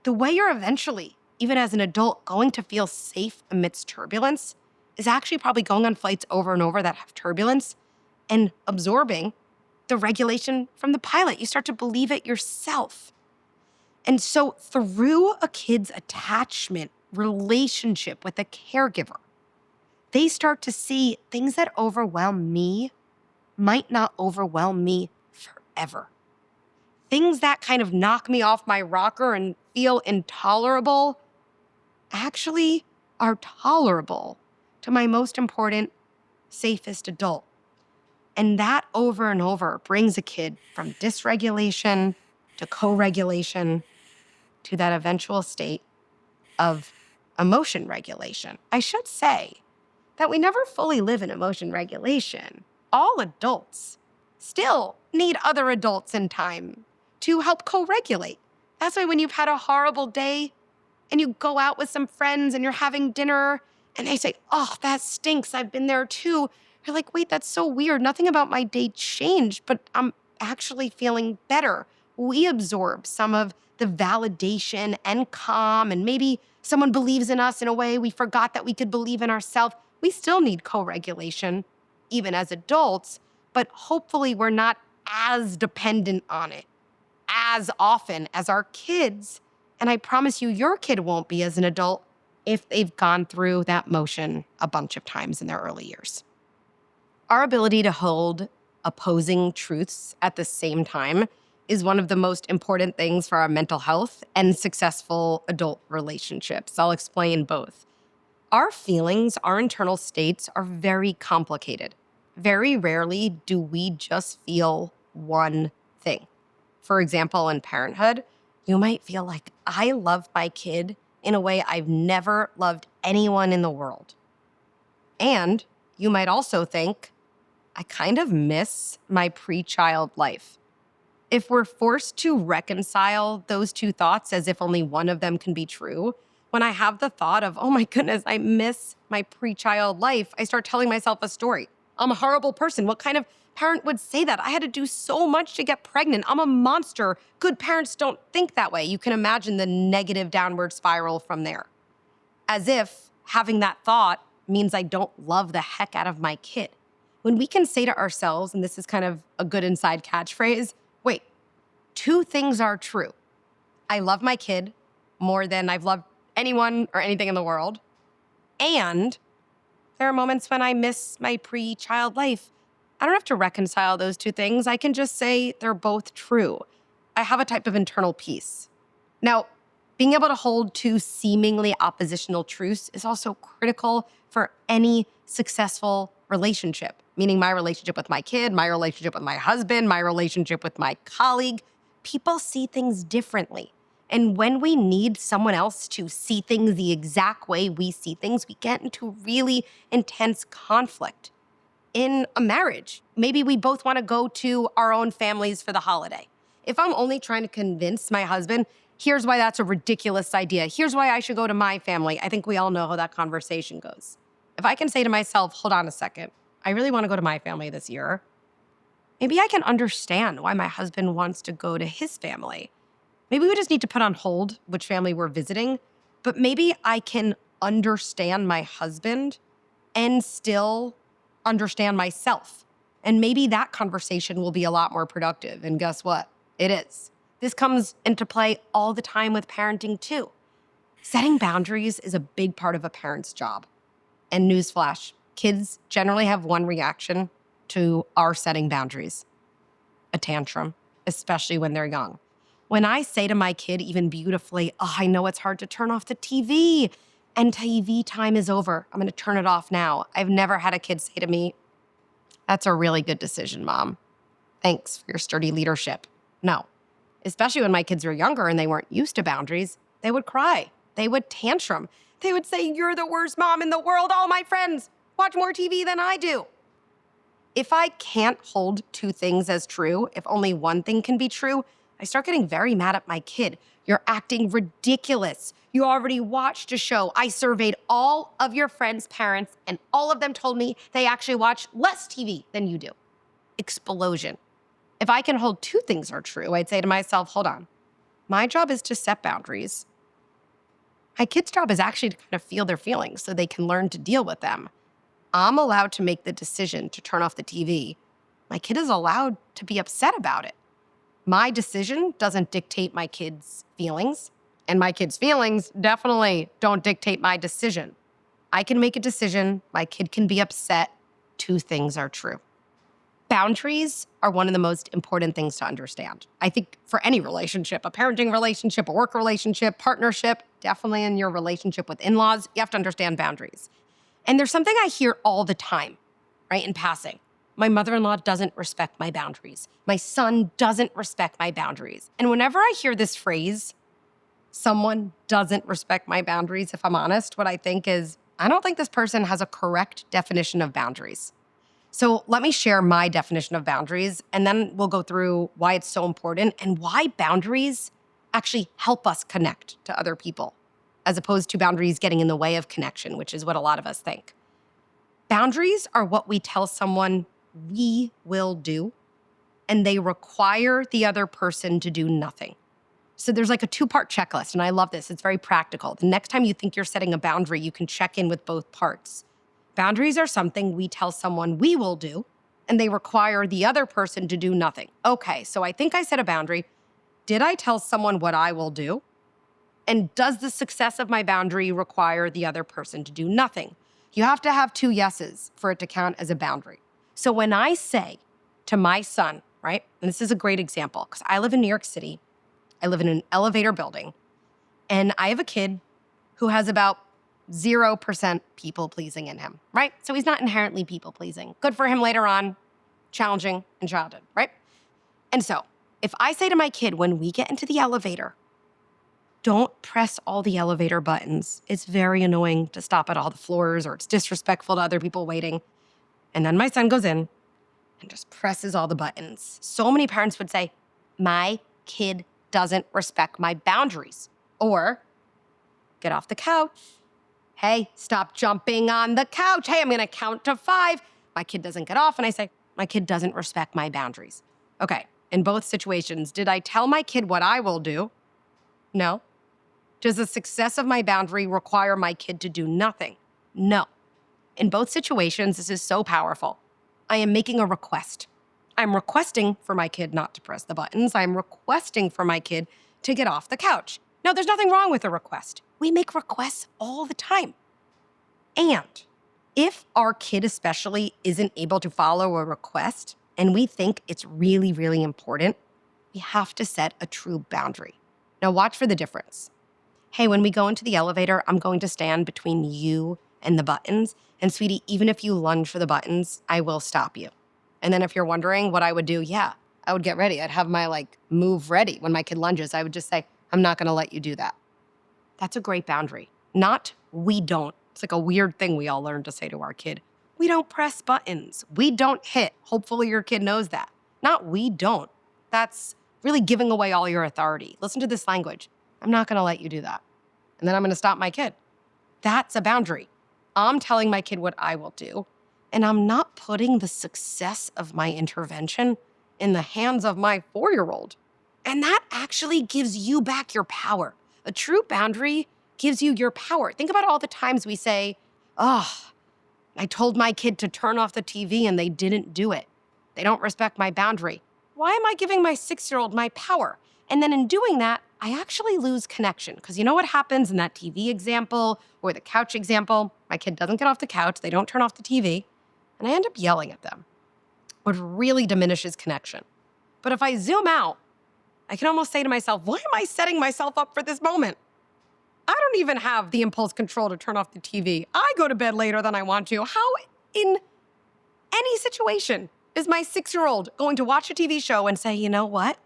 The way you're eventually, even as an adult, going to feel safe amidst turbulence is actually probably going on flights over and over that have turbulence and absorbing the regulation from the pilot. You start to believe it yourself. And so through a kid's attachment relationship with a caregiver, they start to see things that overwhelm me might not overwhelm me forever. Things that kind of knock me off my rocker and feel intolerable actually are tolerable to my most important, safest adult. And that over and over brings a kid from dysregulation to co-regulation to that eventual state of emotion regulation. I should say that we never fully live in emotion regulation. All adults still need other adults in time to help co-regulate. That's why when you've had a horrible day and you go out with some friends and you're having dinner and they say, oh, that stinks, I've been there too. You're like, wait, that's so weird. Nothing about my day changed, but I'm actually feeling better. We absorb some of the validation and calm, and maybe someone believes in us in a way we forgot that we could believe in ourselves. We still need co-regulation, even as adults, but hopefully we're not as dependent on it as often as our kids. And I promise you, your kid won't be as an adult if they've gone through that motion a bunch of times in their early years. Our ability to hold opposing truths at the same time is one of the most important things for our mental health and successful adult relationships. I'll explain both. Our feelings, our internal states are very complicated. Very rarely do we just feel one thing. For example, in parenthood, you might feel like, I love my kid in a way I've never loved anyone in the world. And you might also think, I kind of miss my pre-child life. If we're forced to reconcile those two thoughts as if only one of them can be true, when I have the thought of, oh my goodness, I miss my pre-child life, I start telling myself a story. I'm a horrible person. What kind of parent would say that? I had to do so much to get pregnant. I'm a monster. Good parents don't think that way. You can imagine the negative downward spiral from there. As if having that thought means I don't love the heck out of my kid. When we can say to ourselves, and this is kind of a good inside catchphrase, wait, two things are true. I love my kid more than I've loved anyone or anything in the world. And there are moments when I miss my pre-child life. I don't have to reconcile those two things. I can just say they're both true. I have a type of internal peace. Now, being able to hold two seemingly oppositional truths is also critical for any successful relationship, meaning my relationship with my kid, my relationship with my husband, my relationship with my colleague. People see things differently. And when we need someone else to see things the exact way we see things, we get into really intense conflict. In a marriage, maybe we both want to go to our own families for the holiday. If I'm only trying to convince my husband, here's why that's a ridiculous idea. Here's why I should go to my family. I think we all know how that conversation goes. If I can say to myself, hold on a second, I really want to go to my family this year. Maybe I can understand why my husband wants to go to his family. Maybe we just need to put on hold which family we're visiting, but maybe I can understand my husband and still understand myself. And maybe that conversation will be a lot more productive. And guess what? It is. This comes into play all the time with parenting too. Setting boundaries is a big part of a parent's job. And newsflash, kids generally have one reaction to our setting boundaries: a tantrum, especially when they're young. When I say to my kid, even beautifully, oh, I know it's hard to turn off the TV, and TV time is over. I'm gonna turn it off now. I've never had a kid say to me, that's a really good decision, Mom. Thanks for your sturdy leadership. No. Especially when my kids were younger and they weren't used to boundaries, they would cry. They would tantrum. They would say, you're the worst mom in the world. All my friends watch more TV than I do. If I can't hold two things as true, if only one thing can be true, I start getting very mad at my kid. You're acting ridiculous. You already watched a show. I surveyed all of your friends' parents, and all of them told me they actually watch less TV than you do. Explosion. If I can hold two things are true, I'd say to myself, hold on. My job is to set boundaries. My kid's job is actually to kind of feel their feelings so they can learn to deal with them. I'm allowed to make the decision to turn off the TV. My kid is allowed to be upset about it. My decision doesn't dictate my kid's feelings, and my kid's feelings definitely don't dictate my decision. I can make a decision, my kid can be upset. Two things are true. Boundaries are one of the most important things to understand. I think for any relationship, a parenting relationship, a work relationship, partnership, definitely in your relationship with in-laws, you have to understand boundaries. And there's something I hear all the time, right, in passing. My mother-in-law doesn't respect my boundaries. My son doesn't respect my boundaries. And whenever I hear this phrase, someone doesn't respect my boundaries, if I'm honest, what I think is, I don't think this person has a correct definition of boundaries. So let me share my definition of boundaries, and then we'll go through why it's so important and why boundaries actually help us connect to other people, as opposed to boundaries getting in the way of connection, which is what a lot of us think. Boundaries are what we tell someone we will do, and they require the other person to do nothing. So there's like a two-part checklist, and I love this. It's very practical. The next time you think you're setting a boundary, you can check in with both parts. Boundaries are something we tell someone we will do, and they require the other person to do nothing. Okay, so I think I set a boundary. Did I tell someone what I will do? And does the success of my boundary require the other person to do nothing? You have to have two yeses for it to count as a boundary. So when I say to my son, right, and this is a great example, because I live in New York City, I live in an elevator building, and I have a kid who has about 0% people-pleasing in him, right? So he's not inherently people-pleasing. Good for him later on, challenging in childhood, right? And so if I say to my kid, when we get into the elevator, don't press all the elevator buttons. It's very annoying to stop at all the floors, or it's disrespectful to other people waiting. And then my son goes in and just presses all the buttons. So many parents would say, my kid doesn't respect my boundaries. Or, get off the couch. Hey, stop jumping on the couch. Hey, I'm gonna count to 5. My kid doesn't get off, and I say, my kid doesn't respect my boundaries. Okay, in both situations, did I tell my kid what I will do? No. Does the success of my boundary require my kid to do nothing? No. In both situations, this is so powerful. I am making a request. I'm requesting for my kid not to press the buttons. I'm requesting for my kid to get off the couch. Now, there's nothing wrong with a request. We make requests all the time. And if our kid especially isn't able to follow a request and we think it's really, really important, we have to set a true boundary. Now watch for the difference. Hey, when we go into the elevator, I'm going to stand between you and the buttons. And sweetie, even if you lunge for the buttons, I will stop you. And then if you're wondering what I would do, yeah, I would get ready. I'd have my move ready. When my kid lunges, I would just say, I'm not gonna let you do that. That's a great boundary. Not we don't. It's like a weird thing we all learn to say to our kid. We don't press buttons. We don't hit. Hopefully your kid knows that. Not we don't. That's really giving away all your authority. Listen to this language. I'm not gonna let you do that. And then I'm gonna stop my kid. That's a boundary. I'm telling my kid what I will do, and I'm not putting the success of my intervention in the hands of my 4-year-old. And that actually gives you back your power. A true boundary gives you your power. Think about all the times we say, oh, I told my kid to turn off the TV and they didn't do it. They don't respect my boundary. Why am I giving my 6-year-old my power? And then in doing that, I actually lose connection. Because you know what happens in that TV example or the couch example? My kid doesn't get off the couch, they don't turn off the TV, and I end up yelling at them, which really diminishes connection. But if I zoom out, I can almost say to myself, why am I setting myself up for this moment? I don't even have the impulse control to turn off the TV. I go to bed later than I want to. How in any situation is my 6-year-old going to watch a TV show and say, you know what?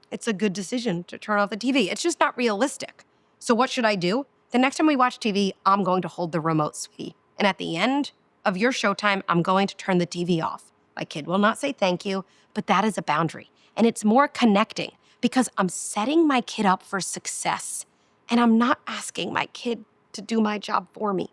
It's a good decision to turn off the TV. It's just not realistic. So what should I do? The next time we watch TV, I'm going to hold the remote, sweetie. And at the end of your showtime, I'm going to turn the TV off. My kid will not say thank you, but that is a boundary. And it's more connecting because I'm setting my kid up for success. And I'm not asking my kid to do my job for me.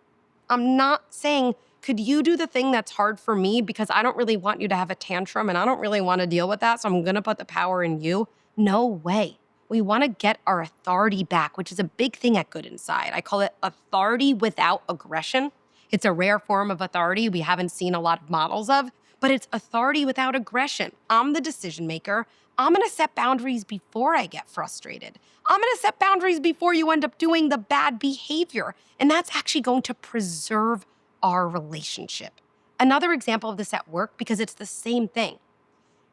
I'm not saying, could you do the thing that's hard for me because I don't really want you to have a tantrum and I don't really want to deal with that, so I'm gonna put the power in you? No way. We want to get our authority back, which is a big thing at Good Inside. I call it authority without aggression. It's a rare form of authority we haven't seen a lot of models of, but it's authority without aggression. I'm the decision maker. I'm gonna set boundaries before I get frustrated. I'm gonna set boundaries before you end up doing the bad behavior. And that's actually going to preserve our relationship. Another example of this at work, because it's the same thing.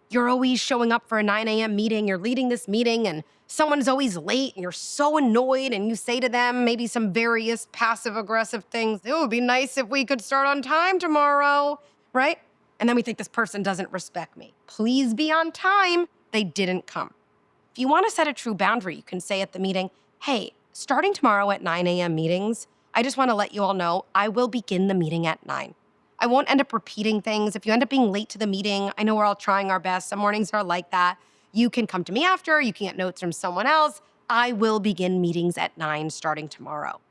You're always showing up for a 9 a.m. meeting, you're leading this meeting, and someone's always late, and you're so annoyed, and you say to them maybe some various passive-aggressive things. It would be nice if we could start on time tomorrow, right? And then we think this person doesn't respect me. Please be on time. They didn't come. If you want to set a true boundary, you can say at the meeting, hey, starting tomorrow at 9 a.m. meetings, I just want to let you all know I will begin the meeting at 9. I won't end up repeating things. If you end up being late to the meeting, I know we're all trying our best. Some mornings are like that. You can come to me after. You can get notes from someone else. I will begin meetings at 9 starting tomorrow.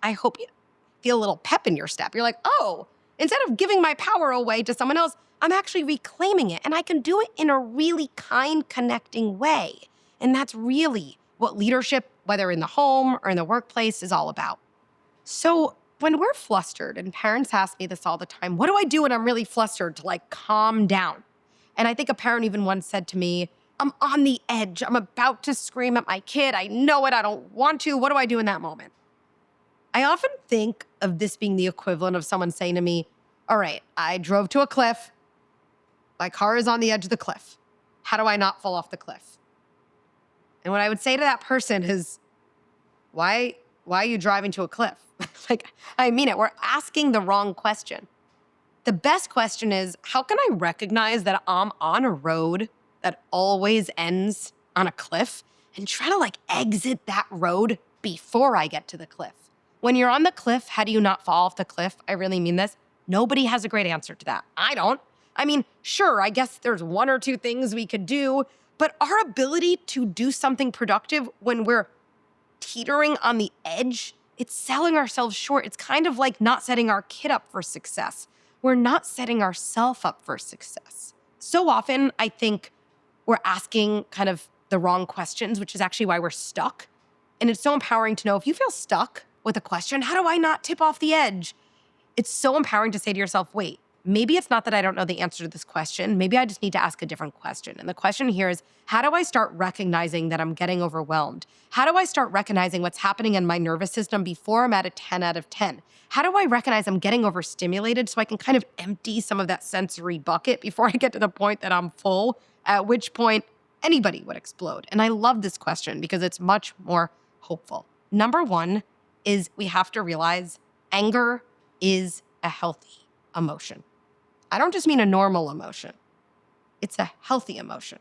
I hope you feel a little pep in your step. You're like, oh, instead of giving my power away to someone else, I'm actually reclaiming it. And I can do it in a really kind, connecting way. And that's really what leadership, whether in the home or in the workplace, is all about. So when we're flustered, and parents ask me this all the time, what do I do when I'm really flustered to calm down? And I think a parent even once said to me, I'm on the edge. I'm about to scream at my kid. I know it. I don't want to. What do I do in that moment? I often think of this being the equivalent of someone saying to me, all right, I drove to a cliff. My car is on the edge of the cliff. How do I not fall off the cliff? And what I would say to that person is, why are you driving to a cliff? I mean it. We're asking the wrong question. The best question is, how can I recognize that I'm on a road that always ends on a cliff and try to exit that road before I get to the cliff? When you're on the cliff, how do you not fall off the cliff? I really mean this. Nobody has a great answer to that. I don't. I mean, sure, I guess there's one or two things we could do, but our ability to do something productive when we're teetering on the edge, it's selling ourselves short. It's kind of like not setting our kid up for success. We're not setting ourselves up for success. So often, I think we're asking kind of the wrong questions, which is actually why we're stuck. And it's so empowering to know if you feel stuck with a question, how do I not tip off the edge? It's so empowering to say to yourself, wait, maybe it's not that I don't know the answer to this question. Maybe I just need to ask a different question. And the question here is, how do I start recognizing that I'm getting overwhelmed? How do I start recognizing what's happening in my nervous system before I'm at a 10 out of 10? How do I recognize I'm getting overstimulated so I can kind of empty some of that sensory bucket before I get to the point that I'm full, at which point anybody would explode? And I love this question because it's much more hopeful. Number one is we have to realize anger is a healthy emotion. I don't just mean a normal emotion. It's a healthy emotion.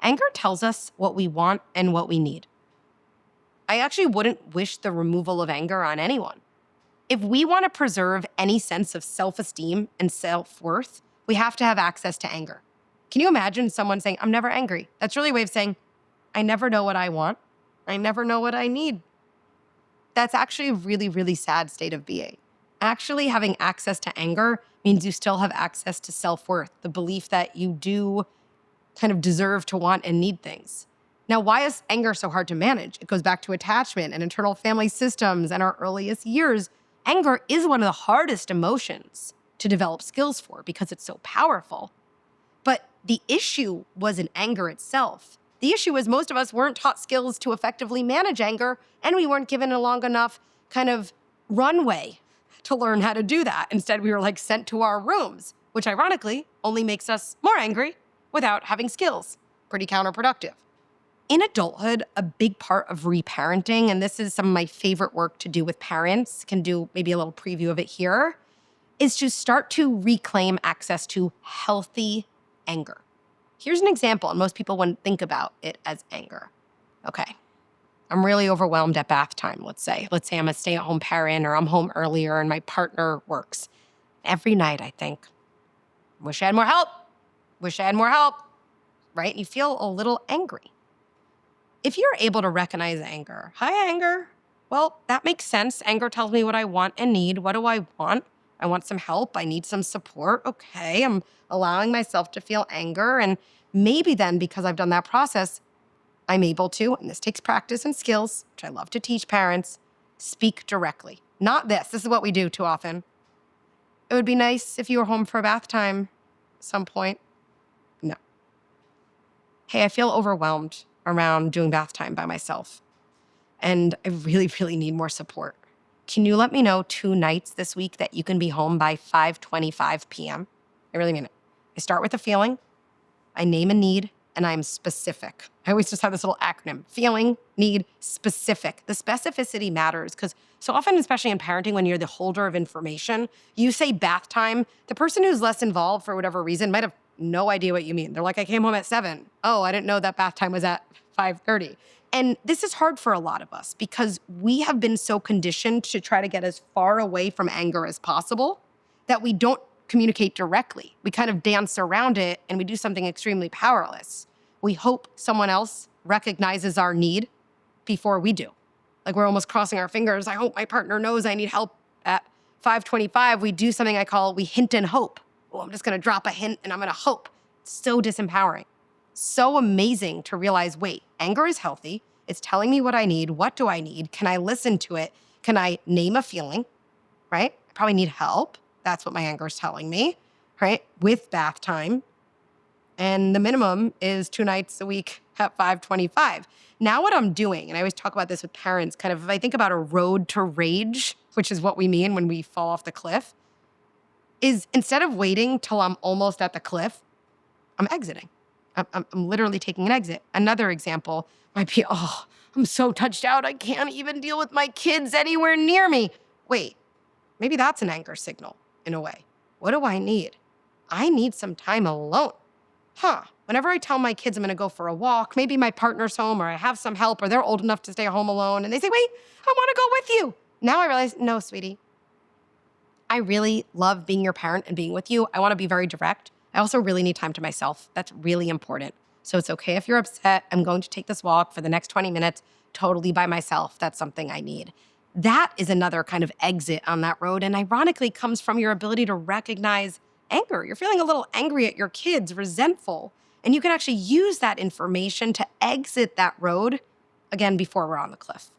Anger tells us what we want and what we need. I actually wouldn't wish the removal of anger on anyone. If we want to preserve any sense of self-esteem and self-worth, we have to have access to anger. Can you imagine someone saying, I'm never angry? That's really a way of saying, I never know what I want. I never know what I need. That's actually a really, really sad state of being. Actually having access to anger means you still have access to self-worth, the belief that you do kind of deserve to want and need things. Now, why is anger so hard to manage? It goes back to attachment and internal family systems and our earliest years. Anger is one of the hardest emotions to develop skills for because it's so powerful. But the issue wasn't anger itself. The issue is most of us weren't taught skills to effectively manage anger, and we weren't given a long enough kind of runway to learn how to do that. Instead, we were sent to our rooms, which ironically only makes us more angry without having skills. Pretty counterproductive. In adulthood, a big part of reparenting, and this is some of my favorite work to do with parents, can do maybe a little preview of it here, is to start to reclaim access to healthy anger. Here's an example, and most people wouldn't think about it as anger. Okay, I'm really overwhelmed at bath time, let's say. Let's say I'm a stay-at-home parent or I'm home earlier and my partner works. Every night I think, wish I had more help, right? You feel a little angry. If you're able to recognize anger, hi anger, well, that makes sense. Anger tells me what I want and need. What do I want? I want some help. I need some support. Okay, I'm allowing myself to feel anger. And maybe then, because I've done that process, I'm able to, and this takes practice and skills, which I love to teach parents, speak directly. Not this. This is what we do too often. It would be nice if you were home for bath time at some point. No. Hey, I feel overwhelmed around doing bath time by myself. And I really, really need more support. Can you let me know 2 nights this week that you can be home by 5:25 p.m.? I really mean it. I start with a feeling, I name a need, and I'm specific. I always just have this little acronym, feeling, need, specific. The specificity matters because so often, especially in parenting, when you're the holder of information, you say bath time, the person who's less involved for whatever reason might have no idea what you mean. They're like, I came home at 7. Oh, I didn't know that bath time was at 5:30. And this is hard for a lot of us because we have been so conditioned to try to get as far away from anger as possible that we don't communicate directly. We kind of dance around it and we do something extremely powerless. We hope someone else recognizes our need before we do. Like we're almost crossing our fingers. I hope my partner knows I need help at 5:25. We do something we hint and hope. Oh, I'm just gonna drop a hint and I'm gonna hope. It's so disempowering. So amazing to realize, wait, anger is healthy. It's telling me what I need. What do I need? Can I listen to it? Can I name a feeling, right? I probably need help. That's what my anger is telling me, right? With bath time. And the minimum is 2 nights a week at 5:25. Now what I'm doing, and I always talk about this with parents, kind of if I think about a road to rage, which is what we mean when we fall off the cliff, is instead of waiting till I'm almost at the cliff, I'm exiting. I'm literally taking an exit. Another example might be, oh, I'm so touched out. I can't even deal with my kids anywhere near me. Wait, maybe that's an anger signal in a way. What do I need? I need some time alone. Whenever I tell my kids I'm gonna go for a walk, maybe my partner's home or I have some help or they're old enough to stay home alone and they say, wait, I wanna go with you. Now I realize, no, sweetie. I really love being your parent and being with you. I wanna be very direct. I also really need time to myself. That's really important. So it's okay if you're upset. I'm going to take this walk for the next 20 minutes totally by myself. That's something I need. That is another kind of exit on that road, and ironically comes from your ability to recognize anger. You're feeling a little angry at your kids, resentful, and you can actually use that information to exit that road, again, before we're on the cliff.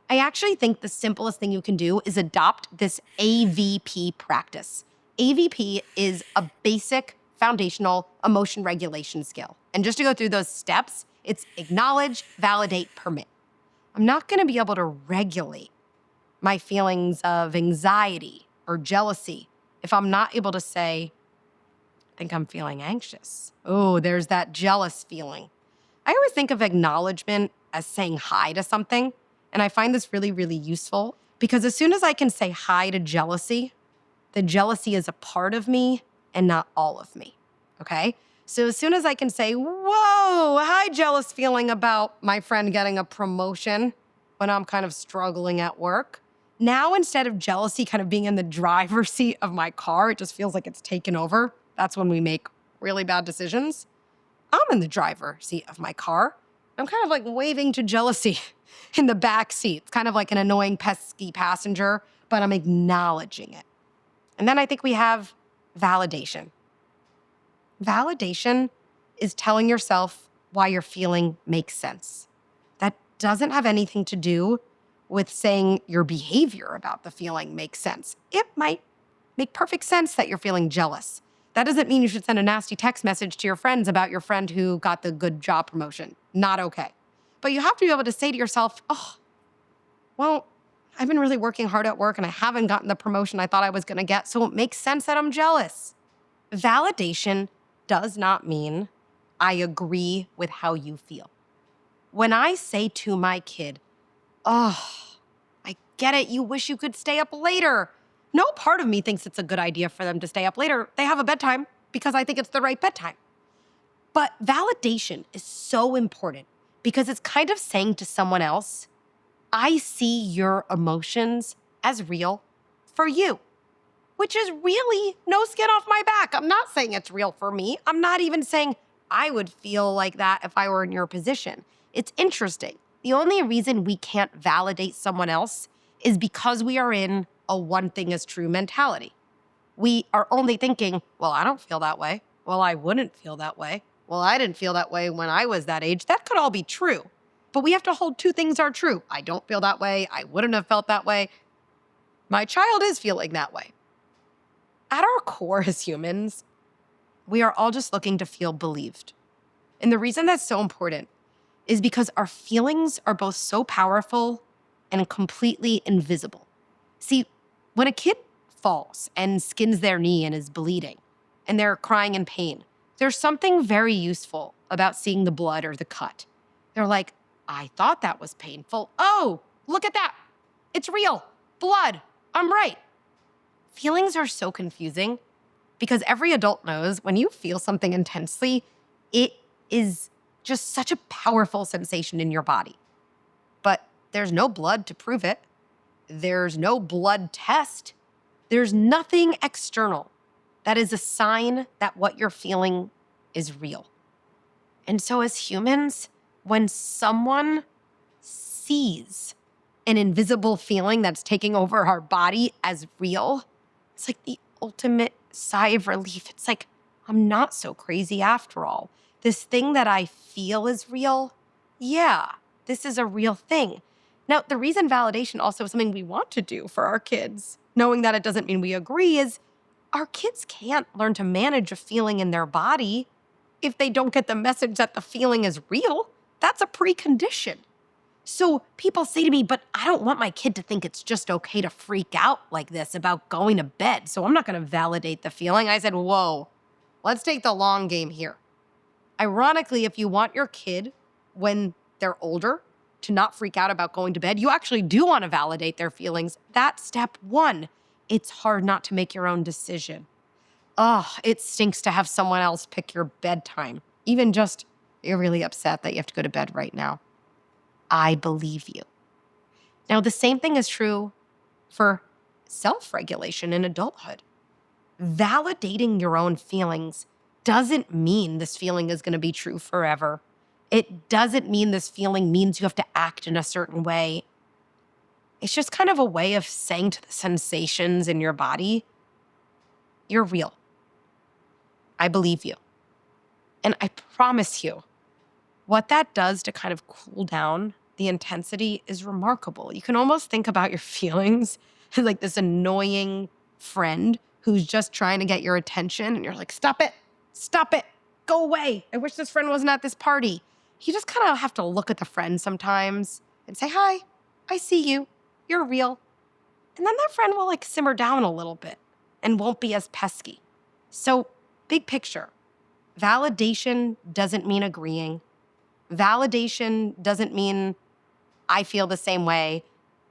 I actually think the simplest thing you can do is adopt this AVP practice. AVP is a basic foundational emotion regulation skill. And just to go through those steps, it's acknowledge, validate, permit. I'm not going to be able to regulate my feelings of anxiety or jealousy if I'm not able to say, I think I'm feeling anxious. Oh, there's that jealous feeling. I always think of acknowledgement as saying hi to something. And I find this really, really useful because as soon as I can say hi to jealousy, the jealousy is a part of me and not all of me, okay? So as soon as I can say, whoa, hi, jealous feeling about my friend getting a promotion when I'm kind of struggling at work. Now, instead of jealousy kind of being in the driver's seat of my car, it just feels like it's taken over. That's when we make really bad decisions. I'm in the driver's seat of my car. I'm kind of like waving to jealousy in the back seat. It's kind of like an annoying, pesky passenger, but I'm acknowledging it. And then I think we have validation. Validation is telling yourself why your feeling makes sense. That doesn't have anything to do with saying your behavior about the feeling makes sense. It might make perfect sense that you're feeling jealous. That doesn't mean you should send a nasty text message to your friends about your friend who got the good job promotion. Not okay. But you have to be able to say to yourself, oh, well, I've been really working hard at work and I haven't gotten the promotion I thought I was going to get, so it makes sense that I'm jealous. Validation does not mean I agree with how you feel. When I say to my kid, oh, I get it, you wish you could stay up later. No part of me thinks it's a good idea for them to stay up later. They have a bedtime because I think it's the right bedtime. But validation is so important because it's kind of saying to someone else, I see your emotions as real for you, which is really no skin off my back. I'm not saying it's real for me. I'm not even saying I would feel like that if I were in your position. It's interesting. The only reason we can't validate someone else is because we are in a one thing is true mentality. We are only thinking, well, I don't feel that way. Well, I wouldn't feel that way. Well, I didn't feel that way when I was that age. That could all be true. But we have to hold two things are true. I don't feel that way. I wouldn't have felt that way. My child is feeling that way. At our core as humans, we are all just looking to feel believed. And the reason that's so important is because our feelings are both so powerful and completely invisible. See, when a kid falls and skins their knee and is bleeding, and they're crying in pain, there's something very useful about seeing the blood or the cut. They're like, I thought that was painful. Oh, look at that. It's real. Blood. I'm right. Feelings are so confusing because every adult knows when you feel something intensely, it is just such a powerful sensation in your body. But there's no blood to prove it. There's no blood test. There's nothing external that is a sign that what you're feeling is real. And so as humans, when someone sees an invisible feeling that's taking over our body as real, it's like the ultimate sigh of relief. It's like, I'm not so crazy after all. This thing that I feel is real. Yeah, this is a real thing. Now, the reason validation also is something we want to do for our kids, knowing that it doesn't mean we agree, is our kids can't learn to manage a feeling in their body if they don't get the message that the feeling is real. That's a precondition. So people say to me, but I don't want my kid to think it's just okay to freak out like this about going to bed, so I'm not going to validate the feeling. I said, whoa, let's take the long game here. Ironically, if you want your kid, when they're older, to not freak out about going to bed, you actually do want to validate their feelings. That's step one. It's hard not to make your own decision. Oh, it stinks to have someone else pick your bedtime. Even just, you're really upset that you have to go to bed right now. I believe you. Now, the same thing is true for self-regulation in adulthood. Validating your own feelings doesn't mean this feeling is going to be true forever. It doesn't mean this feeling means you have to act in a certain way. It's just kind of a way of saying to the sensations in your body, you're real. I believe you. And I promise you, what that does to kind of cool down the intensity is remarkable. You can almost think about your feelings as like this annoying friend who's just trying to get your attention and you're like, stop it, go away. I wish this friend wasn't at this party. You just kind of have to look at the friend sometimes and say, hi, I see you, you're real. And then that friend will like simmer down a little bit and won't be as pesky. So big picture, validation doesn't mean agreeing. Validation doesn't mean I feel the same way.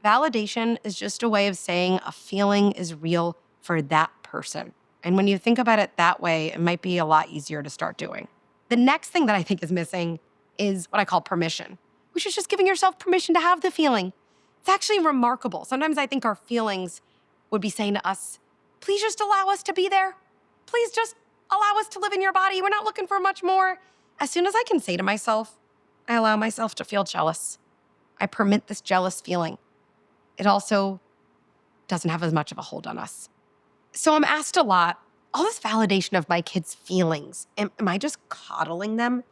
Validation is just a way of saying a feeling is real for that person. And when you think about it that way, it might be a lot easier to start doing. The next thing that I think is missing is what I call permission, which is just giving yourself permission to have the feeling. It's actually remarkable. Sometimes I think our feelings would be saying to us, please just allow us to be there. Please just allow us to live in your body. We're not looking for much more. As soon as I can say to myself, I allow myself to feel jealous. I permit this jealous feeling. It also doesn't have as much of a hold on us. So I'm asked a lot, all this validation of my kids' feelings, am I just coddling them?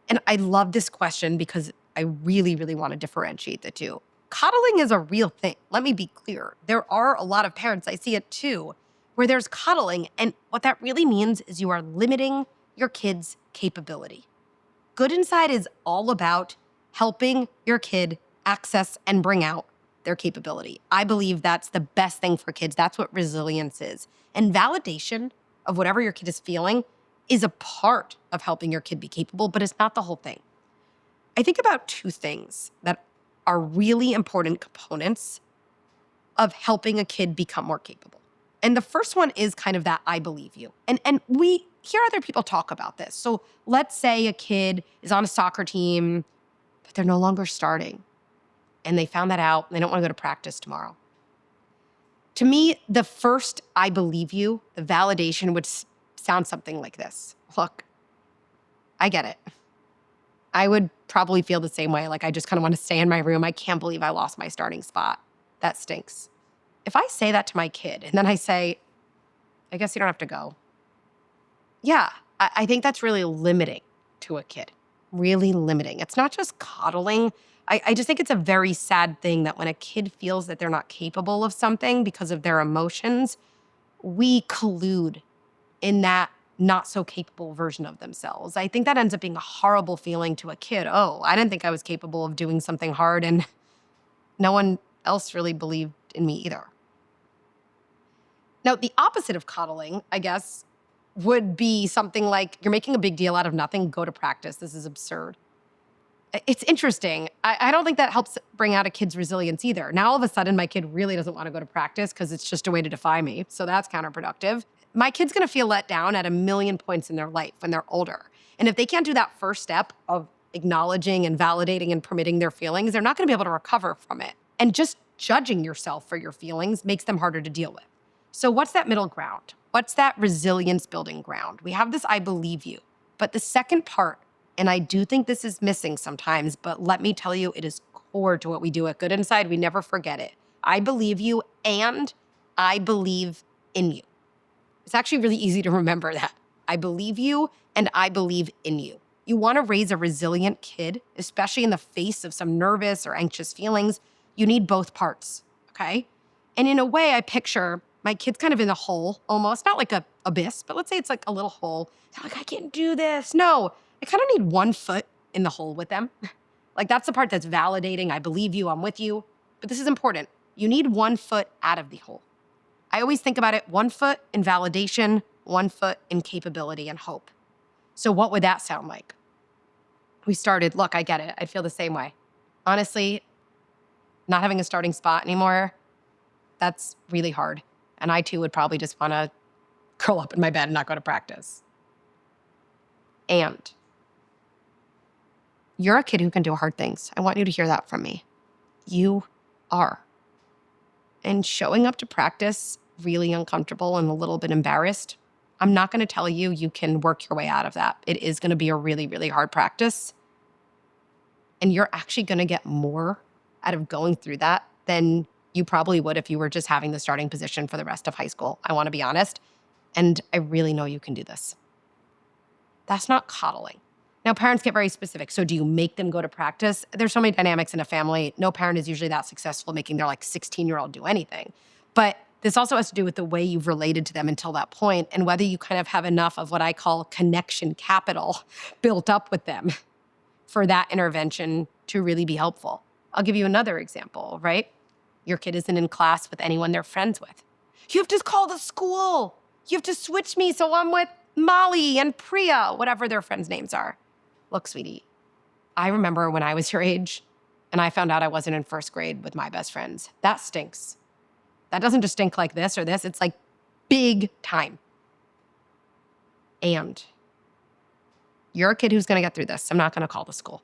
And I love this question because I really, really want to differentiate the two. Coddling is a real thing. Let me be clear. There are a lot of parents, I see it too, where there's coddling. And what that really means is you are limiting your kid's capability. Good Inside is all about helping your kid access and bring out their capability. I believe that's the best thing for kids. That's what resilience is. And validation of whatever your kid is feeling is a part of helping your kid be capable, but it's not the whole thing. I think about two things that are really important components of helping a kid become more capable. And the first one is kind of that I believe you. And we hear other people talk about this. So let's say a kid is on a soccer team, but they're no longer starting. And they found that out, and they don't want to go to practice tomorrow. To me, the first I believe you, the validation would sound something like this. Look, I get it. I would probably feel the same way. Like, I just kind of want to stay in my room. I can't believe I lost my starting spot. That stinks. If I say that to my kid, and then I say, I guess you don't have to go. Yeah, I think that's really limiting to a kid. Really limiting. It's not just coddling. I just think it's a very sad thing that when a kid feels that they're not capable of something because of their emotions, we collude in that not so capable version of themselves. I think that ends up being a horrible feeling to a kid. Oh, I didn't think I was capable of doing something hard, and no one else really believed in me either. Now, the opposite of coddling, I guess, would be something like, you're making a big deal out of nothing, go to practice. This is absurd. It's interesting. I don't think that helps bring out a kid's resilience either. Now, all of a sudden, my kid really doesn't want to go to practice because it's just a way to defy me. So that's counterproductive. My kid's going to feel let down at a million points in their life when they're older. And if they can't do that first step of acknowledging and validating and permitting their feelings, they're not going to be able to recover from it. And just judging yourself for your feelings makes them harder to deal with. So what's that middle ground? What's that resilience building ground? We have this I believe you. But the second part, and I do think this is missing sometimes, but let me tell you, it is core to what we do at Good Inside. We never forget it. I believe you, and I believe in you. It's actually really easy to remember that. I believe you, and I believe in you. You want to raise a resilient kid, especially in the face of some nervous or anxious feelings. You need both parts, okay? And in a way, I picture my kid's kind of in a hole, almost, not like a abyss, but let's say it's like a little hole. They're like, I can't do this. No, I kind of need one foot in the hole with them. Like, that's the part that's validating. I believe you, I'm with you. But this is important. You need 1 foot out of the hole. I always think about it, 1 foot in validation, 1 foot in capability and hope. So what would that sound like? We started, look, I get it. I'd feel the same way. Honestly, not having a starting spot anymore, that's really hard. And I too would probably just want to curl up in my bed and not go to practice. And you're a kid who can do hard things. I want you to hear that from me. You are. And showing up to practice really uncomfortable and a little bit embarrassed, I'm not going to tell you you can work your way out of that. It is going to be a really, really hard practice. And you're actually going to get more out of going through that than you probably would if you were just having the starting position for the rest of high school. I want to be honest. And I really know you can do this. That's not coddling. Now, parents get very specific. So do you make them go to practice? There's so many dynamics in a family. No parent is usually that successful making their 16-year-old do anything. But This also has to do with the way you've related to them until that point and whether you kind of have enough of what I call connection capital built up with them for that intervention to really be helpful. I'll give you another example, right? Your kid isn't in class with anyone they're friends with. You have to call the school. You have to switch me so I'm with Molly and Priya, whatever their friends' names are. Look, sweetie, I remember when I was your age and I found out I wasn't in first grade with my best friends. That stinks. That doesn't just stink like this or this. It's like big time. And you're a kid who's going to get through this. I'm not going to call the school.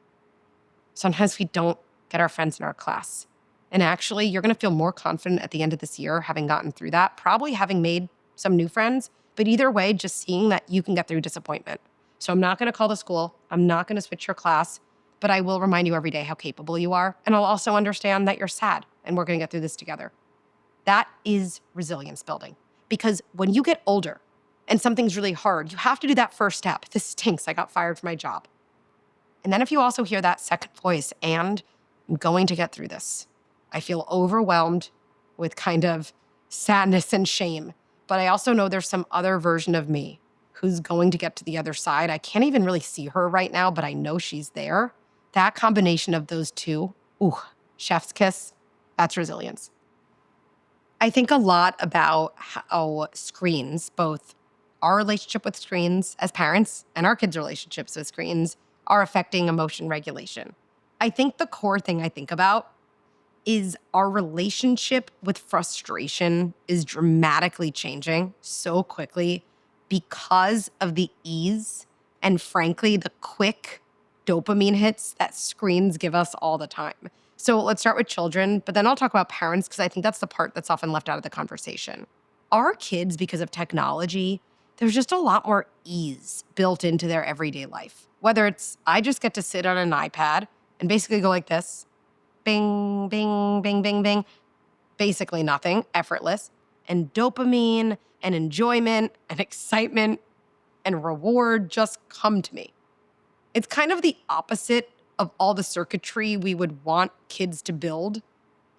Sometimes we don't get our friends in our class. And actually, you're going to feel more confident at the end of this year having gotten through that, probably having made some new friends. But either way, just seeing that you can get through disappointment. So I'm not going to call the school. I'm not going to switch your class. But I will remind you every day how capable you are. And I'll also understand that you're sad and we're going to get through this together. That is resilience building. Because when you get older and something's really hard, you have to do that first step. This stinks. I got fired from my job. And then if you also hear that second voice, and I'm going to get through this. I feel overwhelmed with kind of sadness and shame. But I also know there's some other version of me who's going to get to the other side. I can't even really see her right now, but I know she's there. That combination of those two, ooh, chef's kiss, that's resilience. I think a lot about how screens, both our relationship with screens as parents and our kids' relationships with screens, are affecting emotion regulation. I think the core thing I think about is our relationship with frustration is dramatically changing so quickly because of the ease and, frankly, the quick dopamine hits that screens give us all the time. So let's start with children, but then I'll talk about parents because I think that's the part that's often left out of the conversation. Our kids, because of technology, there's just a lot more ease built into their everyday life. Whether it's I just get to sit on an iPad and basically go like this, bing, bing, bing, bing, bing, basically nothing, effortless, and dopamine and enjoyment and excitement and reward just come to me. It's kind of the opposite of all the circuitry we would want kids to build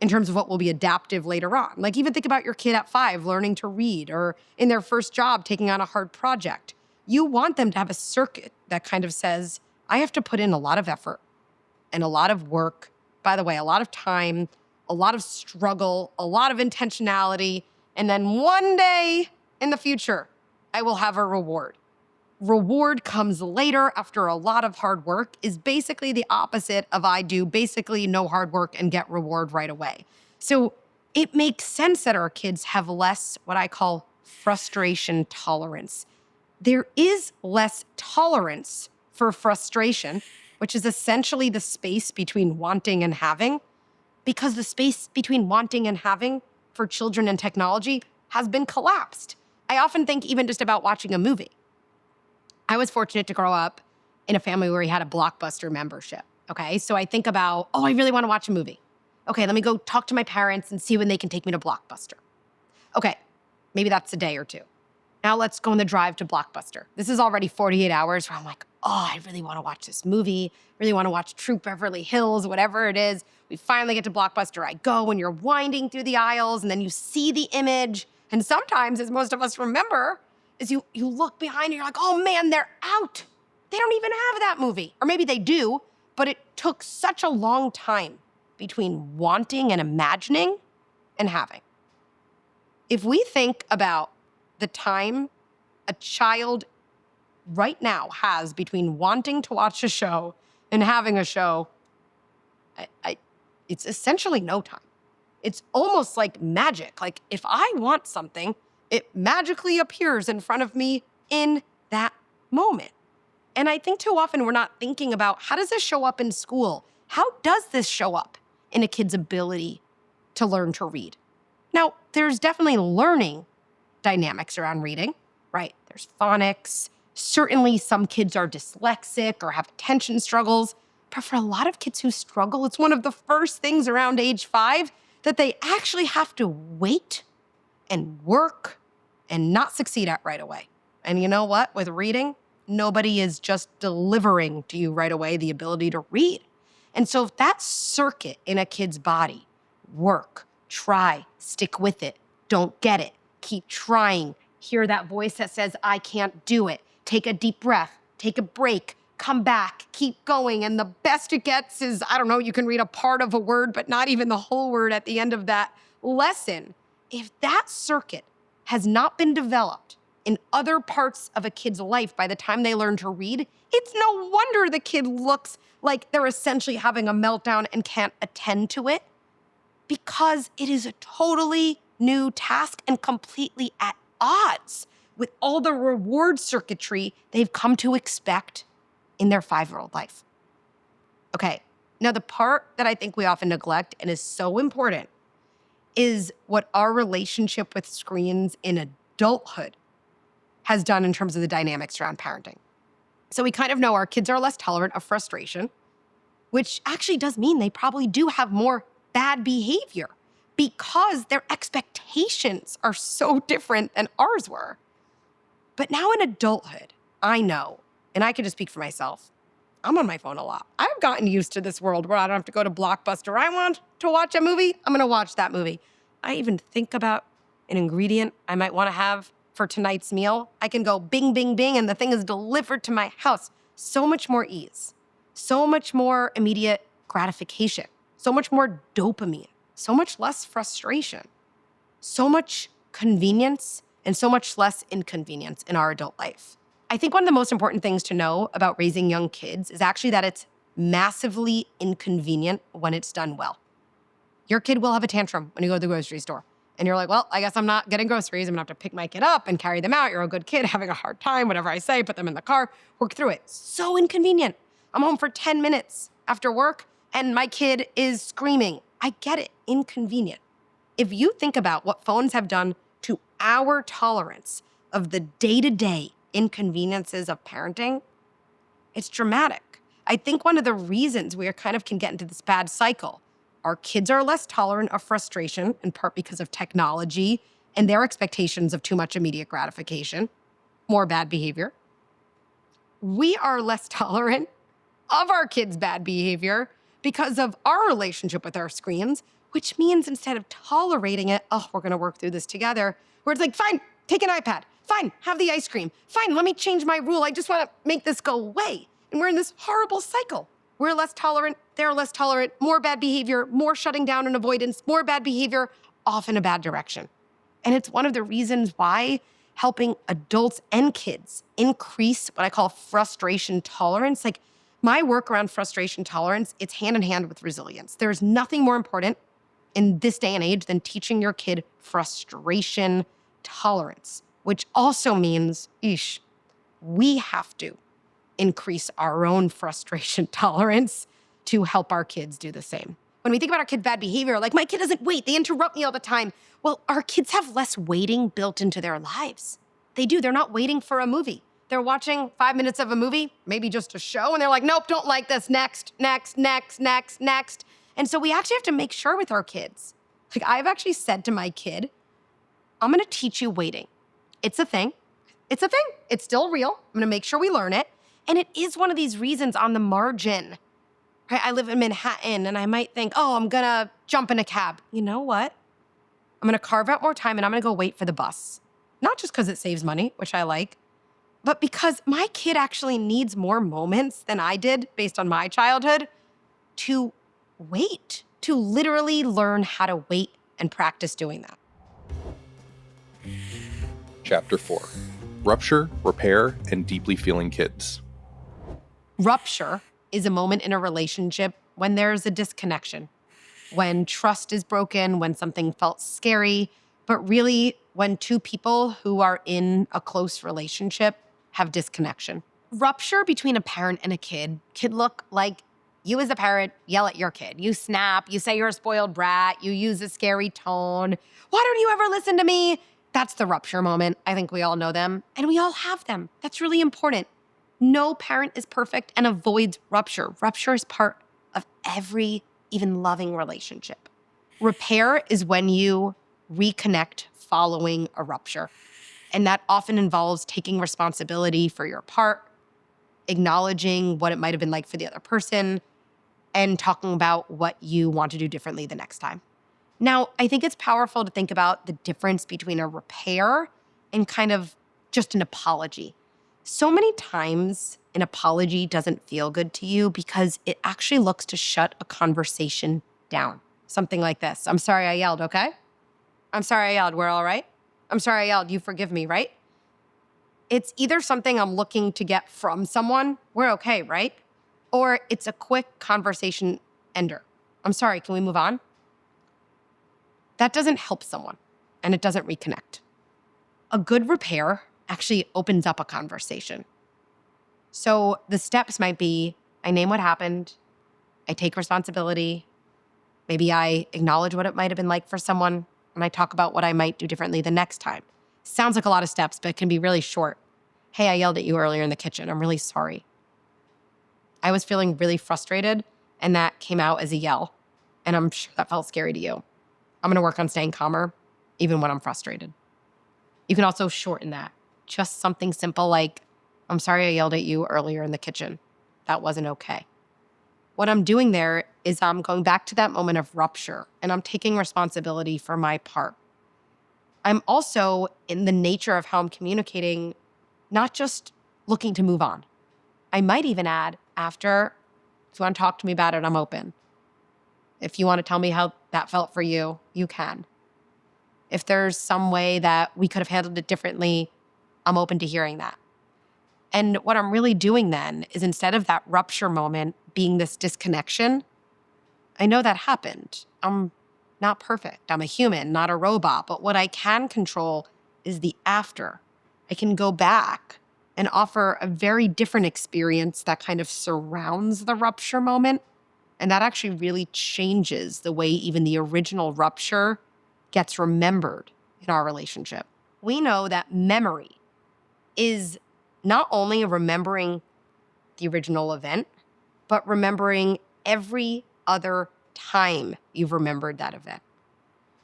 in terms of what will be adaptive later on. Like even think about your kid at 5 learning to read or in their first job taking on a hard project. You want them to have a circuit that kind of says, I have to put in a lot of effort and a lot of work, by the way, a lot of time, a lot of struggle, a lot of intentionality, and then one day in the future, I will have a reward. Reward comes later after a lot of hard work is basically the opposite of I do basically no hard work and get reward right away. So it makes sense that our kids have less what I call frustration tolerance. There is less tolerance for frustration, which is essentially the space between wanting and having, because the space between wanting and having for children and technology has been collapsed. I often think even just about watching a movie. I was fortunate to grow up in a family where we had a Blockbuster membership, okay? So I think about, I really want to watch a movie. Okay, let me go talk to my parents and see when they can take me to Blockbuster. Okay, maybe that's a day or two. Now let's go on the drive to Blockbuster. This is already 48 hours where I'm like, I really want to watch this movie, really want to watch Troop Beverly Hills, whatever it is. We finally get to Blockbuster. I go and you're winding through the aisles and then you see the image. And sometimes, as most of us remember, is you look behind and you're like, oh man, they're out. They don't even have that movie. Or maybe they do, but it took such a long time between wanting and imagining and having. If we think about the time a child right now has between wanting to watch a show and having a show, it's essentially no time. It's almost like magic. Like if I want something, it magically appears in front of me in that moment. And I think too often we're not thinking about how does this show up in school? How does this show up in a kid's ability to learn to read? Now, there's definitely learning dynamics around reading, right? There's phonics. Certainly some kids are dyslexic or have attention struggles. But for a lot of kids who struggle, it's one of the first things around age 5 that they actually have to wait and work and not succeed at right away. And you know what? With reading, nobody is just delivering to you right away the ability to read. And so if that circuit in a kid's body, work, try, stick with it, don't get it. Keep trying. Hear that voice that says, I can't do it. Take a deep breath, take a break, come back, keep going. And the best it gets is, I don't know, you can read a part of a word, but not even the whole word at the end of that lesson. If that circuit has not been developed in other parts of a kid's life by the time they learn to read, it's no wonder the kid looks like they're essentially having a meltdown and can't attend to it, because it is a totally new task and completely at odds with all the reward circuitry they've come to expect in their 5-year-old life. Okay, now the part that I think we often neglect and is so important is what our relationship with screens in adulthood has done in terms of the dynamics around parenting. So we kind of know our kids are less tolerant of frustration, which actually does mean they probably do have more bad behavior because their expectations are so different than ours were. But now in adulthood, I know, and I can just speak for myself, I'm on my phone a lot. I've gotten used to this world where I don't have to go to Blockbuster. I want to watch a movie, I'm gonna watch that movie. I even think about an ingredient I might wanna have for tonight's meal. I can go bing, bing, bing, and the thing is delivered to my house. So much more ease, so much more immediate gratification, so much more dopamine, so much less frustration, so much convenience, and so much less inconvenience in our adult life. I think one of the most important things to know about raising young kids is actually that it's massively inconvenient when it's done well. Your kid will have a tantrum when you go to the grocery store. And you're like, well, I guess I'm not getting groceries. I'm gonna have to pick my kid up and carry them out. You're a good kid, having a hard time, whatever I say, put them in the car, work through it. So inconvenient. I'm home for 10 minutes after work and my kid is screaming. I get it, inconvenient. If you think about what phones have done to our tolerance of the day-to-day inconveniences of parenting, it's dramatic. I think one of the reasons we kind of can get into this bad cycle, our kids are less tolerant of frustration, in part because of technology and their expectations of too much immediate gratification, more bad behavior. We are less tolerant of our kids' bad behavior because of our relationship with our screens, which means instead of tolerating it, oh, we're gonna work through this together, where it's like, fine, take an iPad. Fine, have the ice cream. Fine, let me change my rule. I just wanna make this go away. And we're in this horrible cycle. We're less tolerant, they're less tolerant, more bad behavior, more shutting down and avoidance, more bad behavior, off in a bad direction. And it's one of the reasons why helping adults and kids increase what I call frustration tolerance. Like my work around frustration tolerance, it's hand in hand with resilience. There's nothing more important in this day and age than teaching your kid frustration tolerance, which also means, we have to increase our own frustration tolerance to help our kids do the same. When we think about our kids' bad behavior, like my kid doesn't wait, they interrupt me all the time. Well, our kids have less waiting built into their lives. They do, they're not waiting for a movie. They're watching 5 minutes of a movie, maybe just a show, and they're like, nope, don't like this, next, next, next, next, next. And so we actually have to make sure with our kids. Like I've actually said to my kid, I'm gonna teach you waiting. It's a thing, it's a thing, it's still real. I'm gonna make sure we learn it. And it is one of these reasons on the margin, right? I live in Manhattan and I might think, oh, I'm gonna jump in a cab. You know what? I'm gonna carve out more time and I'm gonna go wait for the bus. Not just because it saves money, which I like, but because my kid actually needs more moments than I did based on my childhood to wait, to literally learn how to wait and practice doing that. Chapter 4, Rupture, Repair, and Deeply Feeling Kids. Rupture is a moment in a relationship when there's a disconnection, when trust is broken, when something felt scary, but really when two people who are in a close relationship have disconnection. Rupture between a parent and a kid could look like you as a parent yell at your kid. You snap, you say you're a spoiled brat, you use a scary tone. Why don't you ever listen to me? That's the rupture moment. I think we all know them, and we all have them. That's really important. No parent is perfect and avoids rupture. Rupture is part of every even loving relationship. Repair is when you reconnect following a rupture. And that often involves taking responsibility for your part, acknowledging what it might have been like for the other person, and talking about what you want to do differently the next time. Now, I think it's powerful to think about the difference between a repair and kind of just an apology. So many times, an apology doesn't feel good to you because it actually looks to shut a conversation down. Something like this: I'm sorry I yelled, okay? I'm sorry I yelled, we're all right? I'm sorry I yelled, you forgive me, right? It's either something I'm looking to get from someone, we're okay, right? Or it's a quick conversation ender. I'm sorry, can we move on? That doesn't help someone, and it doesn't reconnect. A good repair actually opens up a conversation. So the steps might be: I name what happened, I take responsibility, maybe I acknowledge what it might have been like for someone, and I talk about what I might do differently the next time. Sounds like a lot of steps, but it can be really short. Hey, I yelled at you earlier in the kitchen. I'm really sorry. I was feeling really frustrated, and that came out as a yell, and I'm sure that felt scary to you. I'm going to work on staying calmer, even when I'm frustrated. You can also shorten that. Just something simple like, I'm sorry I yelled at you earlier in the kitchen. That wasn't okay. What I'm doing there is I'm going back to that moment of rupture, and I'm taking responsibility for my part. I'm also, in the nature of how I'm communicating, not just looking to move on. I might even add, after, if you want to talk to me about it, I'm open. If you want to tell me how that felt for you, you can. If there's some way that we could have handled it differently, I'm open to hearing that. And what I'm really doing then is, instead of that rupture moment being this disconnection, I know that happened. I'm not perfect. I'm a human, not a robot. But what I can control is the after. I can go back and offer a very different experience that kind of surrounds the rupture moment. And that actually really changes the way even the original rupture gets remembered in our relationship. We know that memory is not only remembering the original event, but remembering every other time you've remembered that event.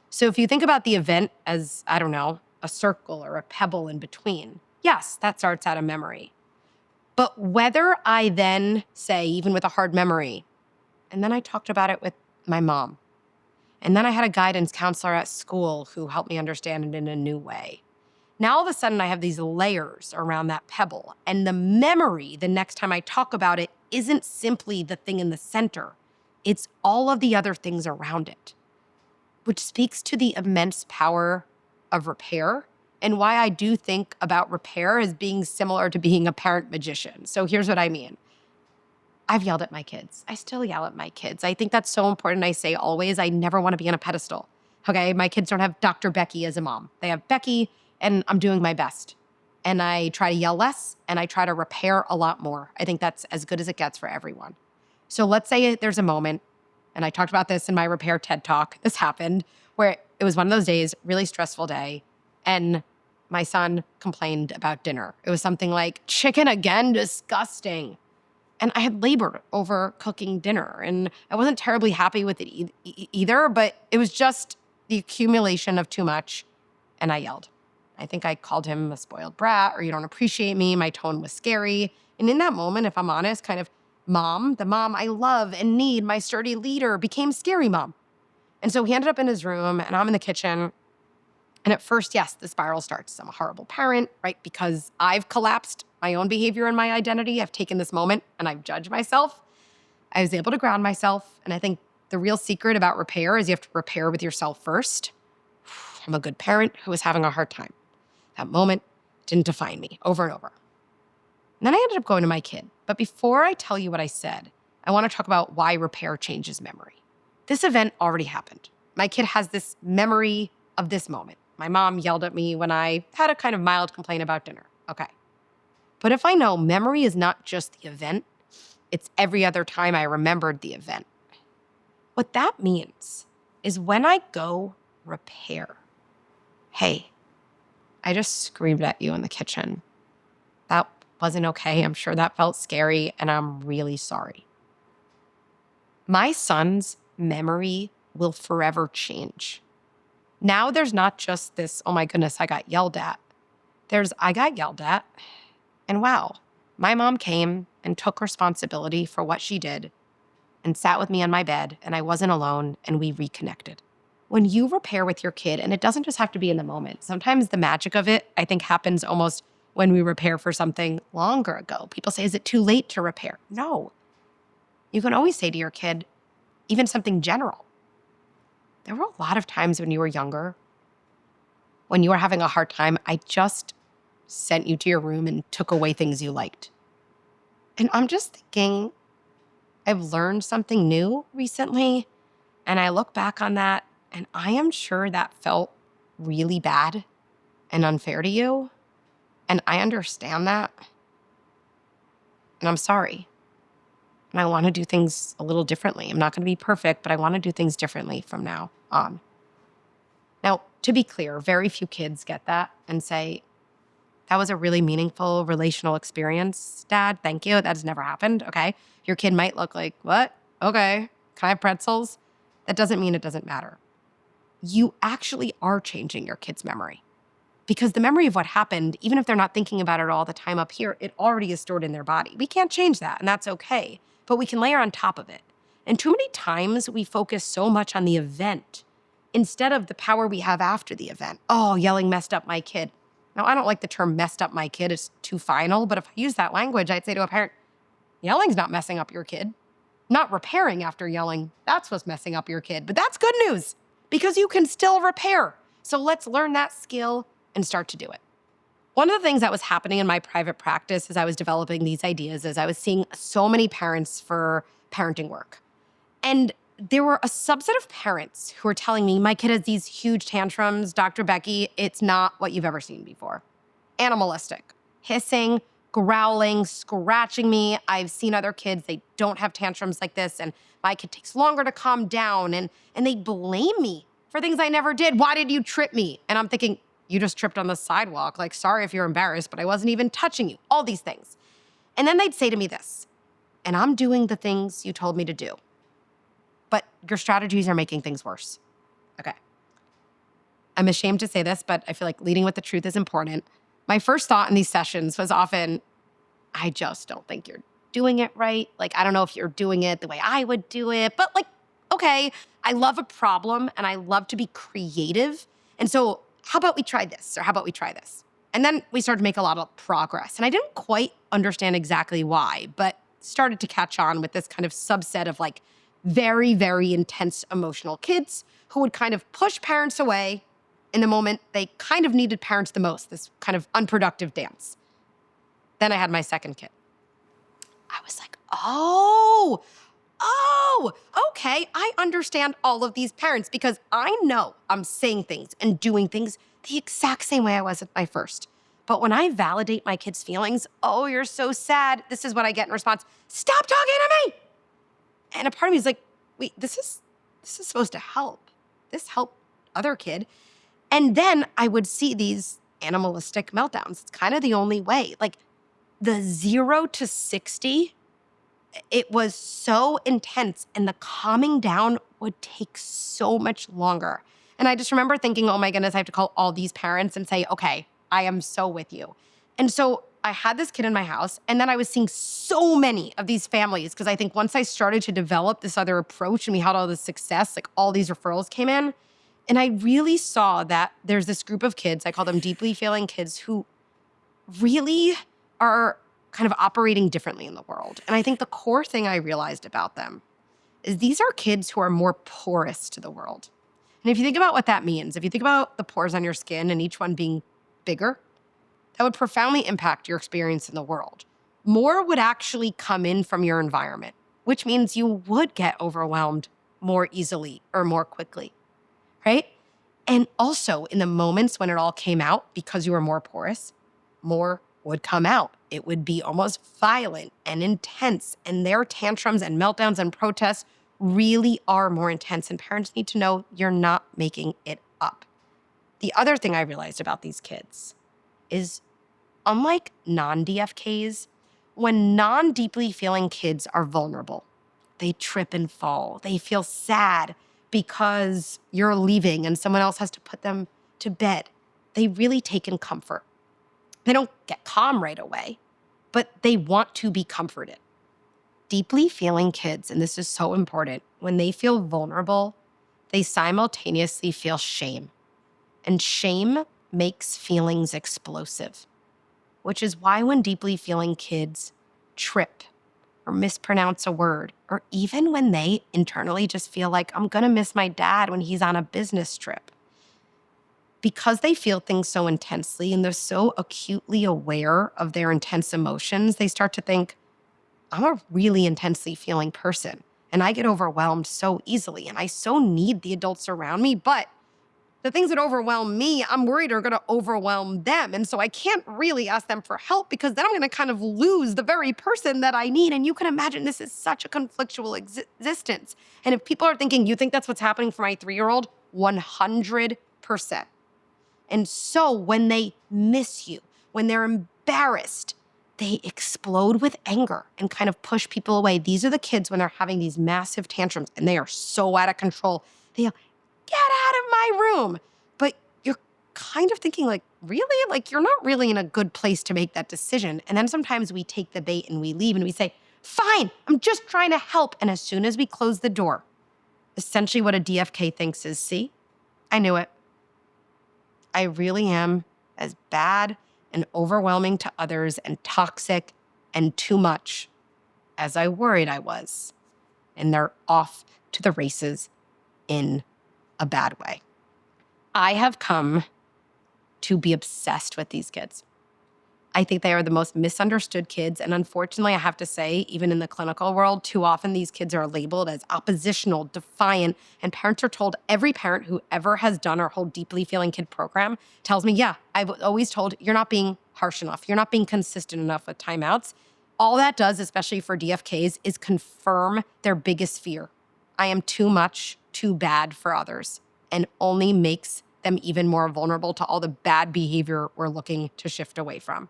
So if you think about the event as, I don't know, a circle or a pebble in between, yes, that starts out a memory. But whether I then say, even with a hard memory, and then I talked about it with my mom, and then I had a guidance counselor at school who helped me understand it in a new way. Now all of a sudden I have these layers around that pebble, and the memory the next time I talk about it isn't simply the thing in the center. It's all of the other things around it, which speaks to the immense power of repair and why I do think about repair as being similar to being a parent magician. So here's what I mean. I've yelled at my kids. I still yell at my kids. I think that's so important. I say always, I never want to be on a pedestal. Okay, my kids don't have Dr. Becky as a mom. They have Becky, and I'm doing my best. And I try to yell less, and I try to repair a lot more. I think that's as good as it gets for everyone. So let's say there's a moment, and I talked about this in my repair TED Talk. This happened where it was one of those days, really stressful day, and my son complained about dinner. It was something like, chicken again, disgusting. And I had labored over cooking dinner, and I wasn't terribly happy with it either, but it was just the accumulation of too much, and I yelled. I think I called him a spoiled brat, or you don't appreciate me. My tone was scary. And in that moment, if I'm honest, kind of mom, the mom I love and need, my sturdy leader, became scary mom. And so he ended up in his room, and I'm in the kitchen. And at first, yes, the spiral starts. I'm a horrible parent, right? Because I've collapsed my own behavior and my identity. I've taken this moment and I've judged myself. I was able to ground myself. And I think the real secret about repair is you have to repair with yourself first. I'm a good parent who was having a hard time. That moment didn't define me, over and over. And then I ended up going to my kid. But before I tell you what I said, I want to talk about why repair changes memory. This event already happened. My kid has this memory of this moment. My mom yelled at me when I had a kind of mild complaint about dinner. Okay. But if I know memory is not just the event, it's every other time I remembered the event. What that means is when I go repair, hey, I just screamed at you in the kitchen. That wasn't okay. I'm sure that felt scary, and I'm really sorry. My son's memory will forever change. Now there's not just this, oh my goodness, I got yelled at. There's, I got yelled at, and wow, my mom came and took responsibility for what she did and sat with me on my bed, and I wasn't alone, and we reconnected. when you repair with your kid, and it doesn't just have to be in the moment. Sometimes the magic of it, I think, happens almost when we repair for something longer ago. People say, is it too late to repair? No. You can always say to your kid, even something general. There were a lot of times when you were younger, when you were having a hard time, I just sent you to your room and took away things you liked. And I'm just thinking, I've learned something new recently, and I look back on that, and I am sure that felt really bad and unfair to you. And I understand that. And I'm sorry. And I want to do things a little differently. I'm not going to be perfect, but I want to do things differently from now on. Now, to be clear, very few kids get that and say, that was a really meaningful relational experience, Dad. Thank you. That has never happened. Okay. Your kid might look like, what? Okay. Can I have pretzels? That doesn't mean it doesn't matter. You actually are changing your kid's memory, because the memory of what happened, even if they're not thinking about it all the time up here, it already is stored in their body. We can't change that, and that's okay, but we can layer on top of it. And too many times we focus so much on the event instead of the power we have after the event. Oh, yelling messed up my kid. Now, I don't like the term messed up my kid. It's too final, but if I use that language, I'd say to a parent, yelling's not messing up your kid. Not repairing after yelling, that's what's messing up your kid. But that's good news, because you can still repair. So let's learn that skill and start to do it. One of the things that was happening in my private practice as I was developing these ideas is I was seeing so many parents for parenting work. And there were a subset of parents who were telling me, my kid has these huge tantrums, Dr. Becky, it's not what you've ever seen before. Animalistic, hissing, growling, scratching me. I've seen other kids, they don't have tantrums like this, and my kid takes longer to calm down, and they blame me for things I never did. Why did you trip me? And I'm thinking, you just tripped on the sidewalk. Like, sorry if you're embarrassed, but I wasn't even touching you. All these things. And then they'd say to me this, and I'm doing the things you told me to do, but your strategies are making things worse. Okay. I'm ashamed to say this, but I feel like leading with the truth is important. My first thought in these sessions was often, I just don't think you're doing it right. Like, I don't know if you're doing it the way I would do it, but like, okay, I love a problem and I love to be creative. And so how about we try this? Or how about we try this? And then we started to make a lot of progress. And I didn't quite understand exactly why, but started to catch on with this kind of subset of like very, very intense emotional kids who would kind of push parents away in the moment they kind of needed parents the most, this kind of unproductive dance. Then I had my second kid. I was like, oh, okay, I understand all of these parents, because I know I'm saying things and doing things the exact same way I was at my first. But when I validate my kids' feelings, oh, you're so sad, this is what I get in response, stop talking to me. And a part of me is like, wait, this is supposed to help. This helped other kid. And then I would see these animalistic meltdowns. It's kind of the only way. Like the 0 to 60, it was so intense, and the calming down would take so much longer. And I just remember thinking, oh my goodness, I have to call all these parents and say, okay, I am so with you. And so I had this kid in my house, and then I was seeing so many of these families, because I think once I started to develop this other approach and we had all this success, like all these referrals came in, and I really saw that there's this group of kids, I call them deeply feeling kids, who really are kind of operating differently in the world. And I think the core thing I realized about them is these are kids who are more porous to the world. And if you think about what that means, if you think about the pores on your skin and each one being bigger, that would profoundly impact your experience in the world. More would actually come in from your environment, which means you would get overwhelmed more easily or more quickly, right? And also in the moments when it all came out, because you were more porous, more would come out. It would be almost violent and intense, and their tantrums and meltdowns and protests really are more intense, and parents need to know you're not making it up. The other thing I realized about these kids is, unlike non-DFKs, when non-deeply feeling kids are vulnerable, they trip and fall, they feel sad because you're leaving and someone else has to put them to bed, they really take in comfort. They don't get calm right away, but they want to be comforted. Deeply feeling kids, and this is so important, when they feel vulnerable, they simultaneously feel shame. And shame makes feelings explosive, which is why when deeply feeling kids trip or mispronounce a word, or even when they internally just feel like, I'm gonna miss my dad when he's on a business trip, because they feel things so intensely and they're so acutely aware of their intense emotions, they start to think, I'm a really intensely feeling person and I get overwhelmed so easily and I so need the adults around me, but the things that overwhelm me, I'm worried are gonna overwhelm them. And so I can't really ask them for help because then I'm gonna kind of lose the very person that I need. And you can imagine this is such a conflictual existence. And if people are thinking, you think that's what's happening for my 3-year-old? 100%. And so when they miss you, when they're embarrassed, they explode with anger and kind of push people away. These are the kids when they're having these massive tantrums and they are so out of control. They yell, get out of my room. But you're kind of thinking like, really? Like you're not really in a good place to make that decision. And then sometimes we take the bait and we leave and we say, fine, I'm just trying to help. And as soon as we close the door, essentially what a DFK thinks is, see, I knew it. I really am as bad and overwhelming to others and toxic and too much as I worried I was. And they're off to the races in a bad way. I have come to be obsessed with these kids. I think they are the most misunderstood kids. And unfortunately, I have to say, even in the clinical world, too often these kids are labeled as oppositional, defiant, and parents are told, every parent who ever has done our whole Deeply Feeling Kid program tells me, yeah, I've always told, you're not being harsh enough. You're not being consistent enough with timeouts. All that does, especially for DFKs, is confirm their biggest fear. I am too much, too bad for others, and only makes them even more vulnerable to all the bad behavior we're looking to shift away from.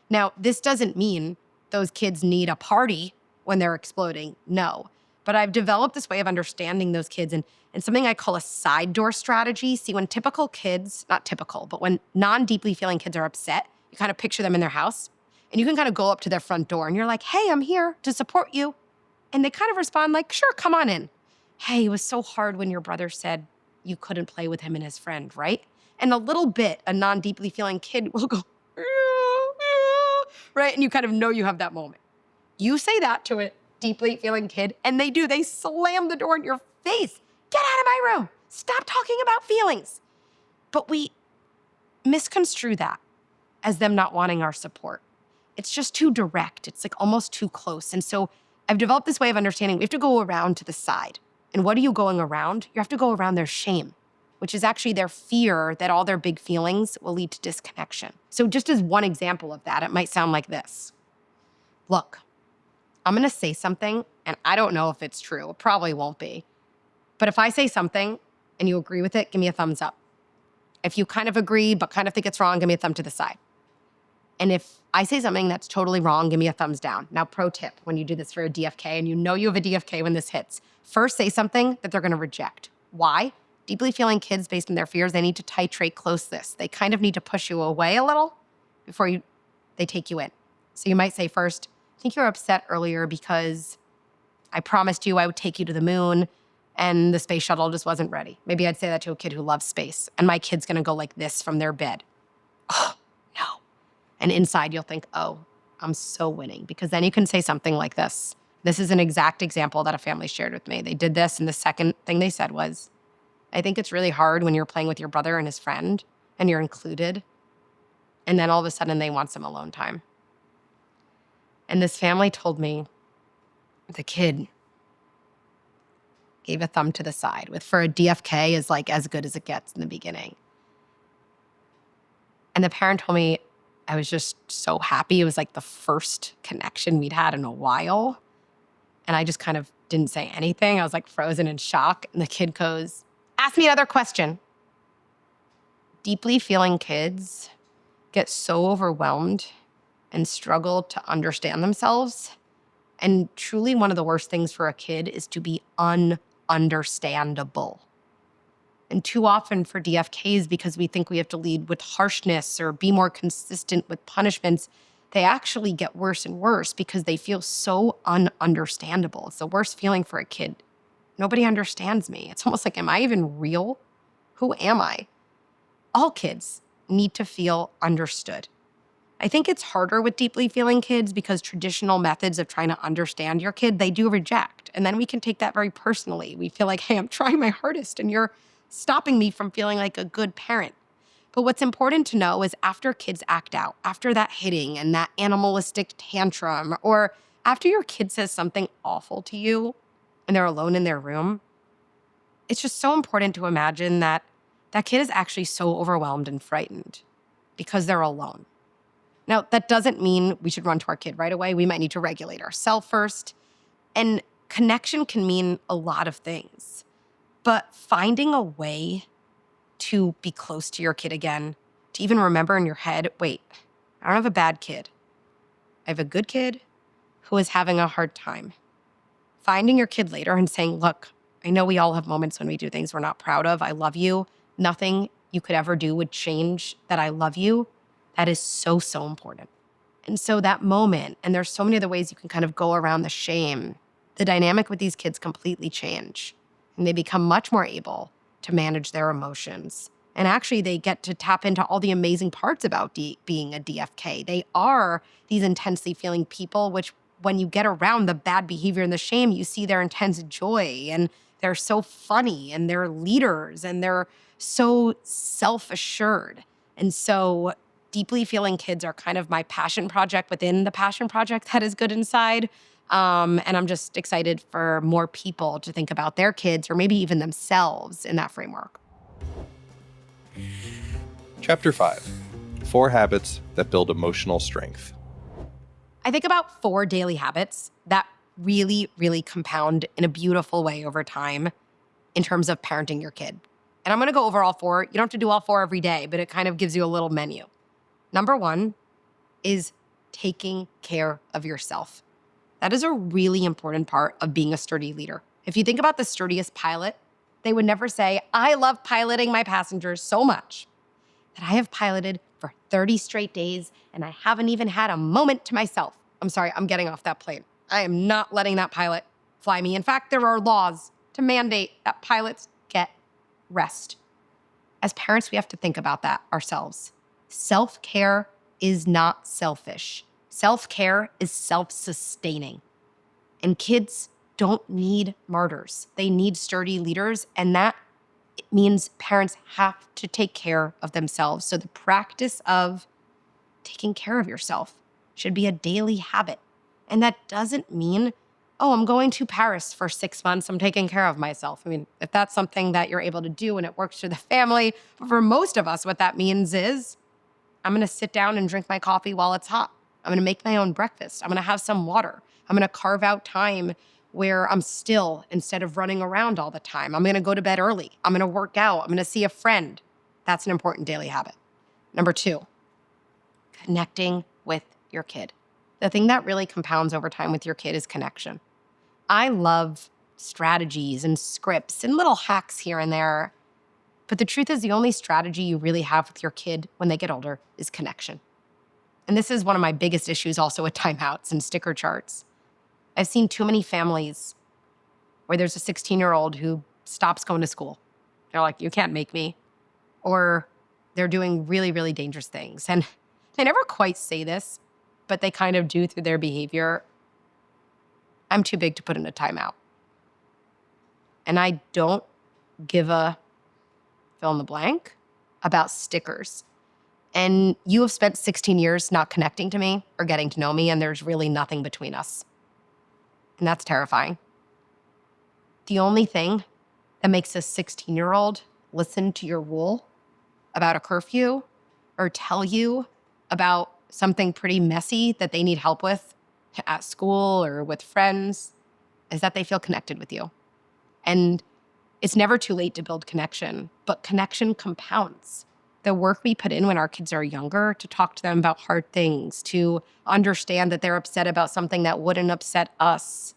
Now, this doesn't mean those kids need a party when they're exploding. No. But I've developed this way of understanding those kids and something I call a side door strategy. See, when typical kids, not typical, but when non-deeply feeling kids are upset, you kind of picture them in their house and you can kind of go up to their front door and you're like, hey, I'm here to support you. And they kind of respond like, sure, come on in. Hey, it was so hard when your brother said you couldn't play with him and his friend, right? And a little bit, a non-deeply feeling kid will go, right? And you kind of know you have that moment. You say that to a deeply feeling kid, and they do. They slam the door in your face. Get out of my room. Stop talking about feelings. But we misconstrue that as them not wanting our support. It's just too direct. It's like almost too close. And so I've developed this way of understanding we have to go around to the side. And what are you going around? You have to go around their shame, which is actually their fear that all their big feelings will lead to disconnection. So just as one example of that, it might sound like this. Look, I'm gonna say something, and I don't know if it's true. It probably won't be. But if I say something and you agree with it, give me a thumbs up. If you kind of agree but kind of think it's wrong, give me a thumb to the side. And if I say something that's totally wrong, give me a thumbs down. Now, pro tip, when you do this for a DFK, and you know you have a DFK when this hits, first say something that they're gonna reject. Why? Deeply feeling kids, based on their fears, they need to titrate closeness. They kind of need to push you away a little before they take you in. So you might say first, I think you were upset earlier because I promised you I would take you to the moon and the space shuttle just wasn't ready. Maybe I'd say that to a kid who loves space, and my kid's gonna go like this from their bed. Oh, no. And inside you'll think, oh, I'm so winning, because then you can say something like this. This is an exact example that a family shared with me. They did this, and the second thing they said was, I think it's really hard when you're playing with your brother and his friend and you're included. And then all of a sudden they want some alone time. And this family told me the kid gave a thumb to the side, with for a DFK is like as good as it gets in the beginning. And the parent told me I was just so happy. It was like the first connection we'd had in a while. And I just kind of didn't say anything. I was like frozen in shock. And the kid goes, ask me another question. Deeply feeling kids get so overwhelmed and struggle to understand themselves. And truly one of the worst things for a kid is to be ununderstandable. And too often for DFKs, because we think we have to lead with harshness or be more consistent with punishments, they actually get worse and worse because they feel so ununderstandable. It's the worst feeling for a kid Nobody understands me. It's almost like, am I even real? Who am I? All kids need to feel understood. I think it's harder with deeply feeling kids because traditional methods of trying to understand your kid, they do reject. And then we can take that very personally. We feel like, hey, I'm trying my hardest and you're stopping me from feeling like a good parent. But what's important to know is after kids act out, after that hitting and that animalistic tantrum, or after your kid says something awful to you and they're alone in their room, it's just so important to imagine that that kid is actually so overwhelmed and frightened because they're alone. Now, that doesn't mean we should run to our kid right away. We might need to regulate ourselves first. And connection can mean a lot of things. But finding a way to be close to your kid again, to even remember in your head, wait, I don't have a bad kid. I have a good kid who is having a hard time. Finding your kid later and saying, look, I know we all have moments when we do things we're not proud of. I love you. Nothing you could ever do would change that I love you. That is so, so important. And so that moment, and there's so many other ways you can kind of go around the shame, the dynamic with these kids completely change. And they become much more able to manage their emotions. And actually, they get to tap into all the amazing parts about being a DFK. They are these intensely feeling people, which when you get around the bad behavior and the shame, you see their intense joy. And they're so funny, and they're leaders, and they're so self-assured. And so deeply feeling kids are kind of my passion project within the passion project that is good inside. And I'm just excited for more people to think about their kids or maybe even themselves in that framework. Chapter 5, 4 Habits That Build Emotional Strength. I think about 4 daily habits that really, really compound in a beautiful way over time in terms of parenting your kid. And I'm going to go over all 4. You don't have to do all 4 every day, but it kind of gives you a little menu. Number 1 is taking care of yourself. That is a really important part of being a sturdy leader. If you think about the sturdiest pilot, they would never say, I love piloting my passengers so much that I have piloted for 30 straight days and I haven't even had a moment to myself. I'm sorry, I'm getting off that plane. I am not letting that pilot fly me. In fact, there are laws to mandate that pilots get rest. As parents, we have to think about that ourselves. Self-care is not selfish. Self-care is self-sustaining. And kids don't need martyrs. They need sturdy leaders, and that means parents have to take care of themselves. So the practice of taking care of yourself should be a daily habit. And that doesn't mean, oh, I'm going to Paris for 6 months, I'm taking care of myself. I mean, if that's something that you're able to do and it works for the family, but for most of us, what that means is I'm going to sit down and drink my coffee while it's hot. I'm going to make my own breakfast. I'm going to have some water. I'm going to carve out time where I'm still instead of running around all the time. I'm going to go to bed early. I'm going to work out. I'm going to see a friend. That's an important daily habit. Number 2, connecting with your kid. The thing that really compounds over time with your kid is connection. I love strategies and scripts and little hacks here and there. But the truth is the only strategy you really have with your kid when they get older is connection. And this is one of my biggest issues also with timeouts and sticker charts. I've seen too many families where there's a 16-year-old who stops going to school. They're like, you can't make me. Or they're doing really, really dangerous things. And they never quite say this, but they kind of do through their behavior. I'm too big to put in a timeout. And I don't give a fill in the blank about stickers. And you have spent 16 years not connecting to me or getting to know me, and there's really nothing between us. And that's terrifying. The only thing that makes a 16-year-old listen to your rule about a curfew or tell you about something pretty messy that they need help with at school or with friends is that they feel connected with you. And it's never too late to build connection, but connection compounds. The work we put in when our kids are younger to talk to them about hard things, to understand that they're upset about something that wouldn't upset us,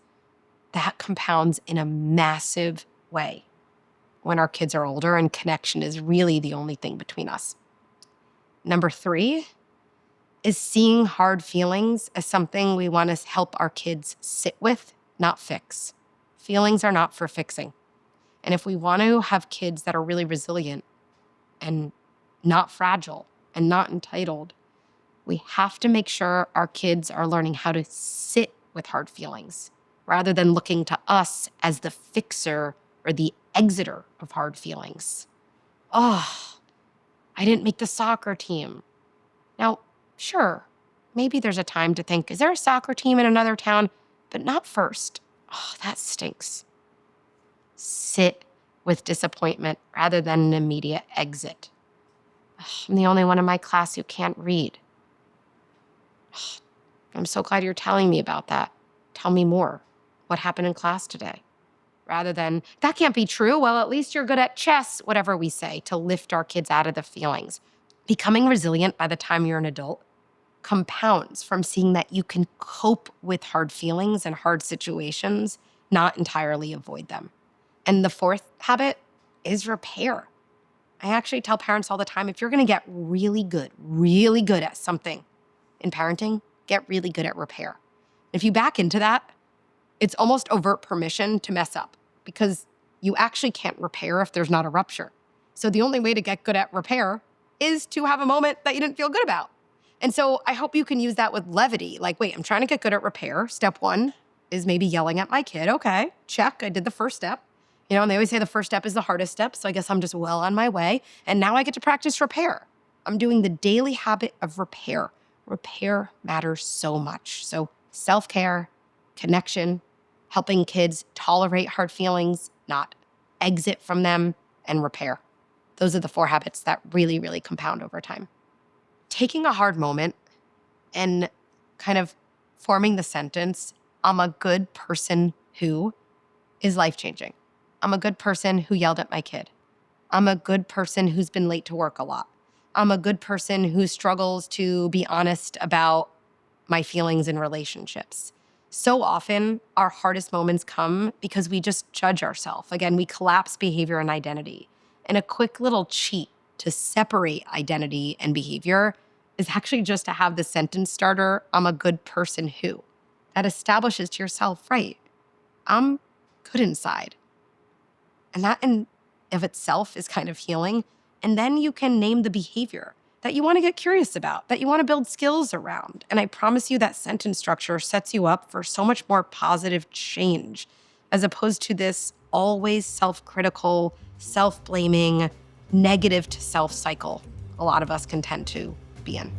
that compounds in a massive way when our kids are older, and connection is really the only thing between us. Number 3 is seeing hard feelings as something we want to help our kids sit with, not fix. feelings are not for fixing. And if we want to have kids that are really resilient and not fragile and not entitled, we have to make sure our kids are learning how to sit with hard feelings rather than looking to us as the fixer or the exiter of hard feelings. Oh, I didn't make the soccer team. Now, sure, maybe there's a time to think, is there a soccer team in another town? But not first. Oh, that stinks. Sit with disappointment rather than an immediate exit. Ugh, I'm the only one in my class who can't read. Ugh, I'm so glad you're telling me about that. Tell me more. What happened in class today? Rather than, that can't be true. Well, at least you're good at chess, whatever we say, to lift our kids out of the feelings. Becoming resilient by the time you're an adult compounds from seeing that you can cope with hard feelings and hard situations, not entirely avoid them. And the fourth habit is repair. I actually tell parents all the time, if you're going to get really good at something in parenting, get really good at repair. If you back into that, it's almost overt permission to mess up because you actually can't repair if there's not a rupture. So the only way to get good at repair is to have a moment that you didn't feel good about. And so I hope you can use that with levity. Like, wait, I'm trying to get good at repair. Step one is maybe yelling at my kid. Okay, check, I did the first step. And they always say the first step is the hardest step. So I guess I'm just well on my way. And now I get to practice repair. I'm doing the daily habit of repair. Repair matters so much. So self-care, connection, helping kids tolerate hard feelings, not exit from them, and repair. Those are the 4 habits that really, really compound over time. Taking a hard moment and kind of forming the sentence, I'm a good person who, is life-changing. I'm a good person who yelled at my kid. I'm a good person who's been late to work a lot. I'm a good person who struggles to be honest about my feelings in relationships. So often, our hardest moments come because we just judge ourselves. Again, we collapse behavior and identity. And a quick little cheat to separate identity and behavior is actually just to have the sentence starter, I'm a good person who. That establishes to yourself, right, I'm good inside. And that in of itself is kind of healing. And then you can name the behavior that you want to get curious about, that you want to build skills around. And I promise you that sentence structure sets you up for so much more positive change as opposed to this always self-critical, self-blaming, negative to self cycle a lot of us can tend to be in.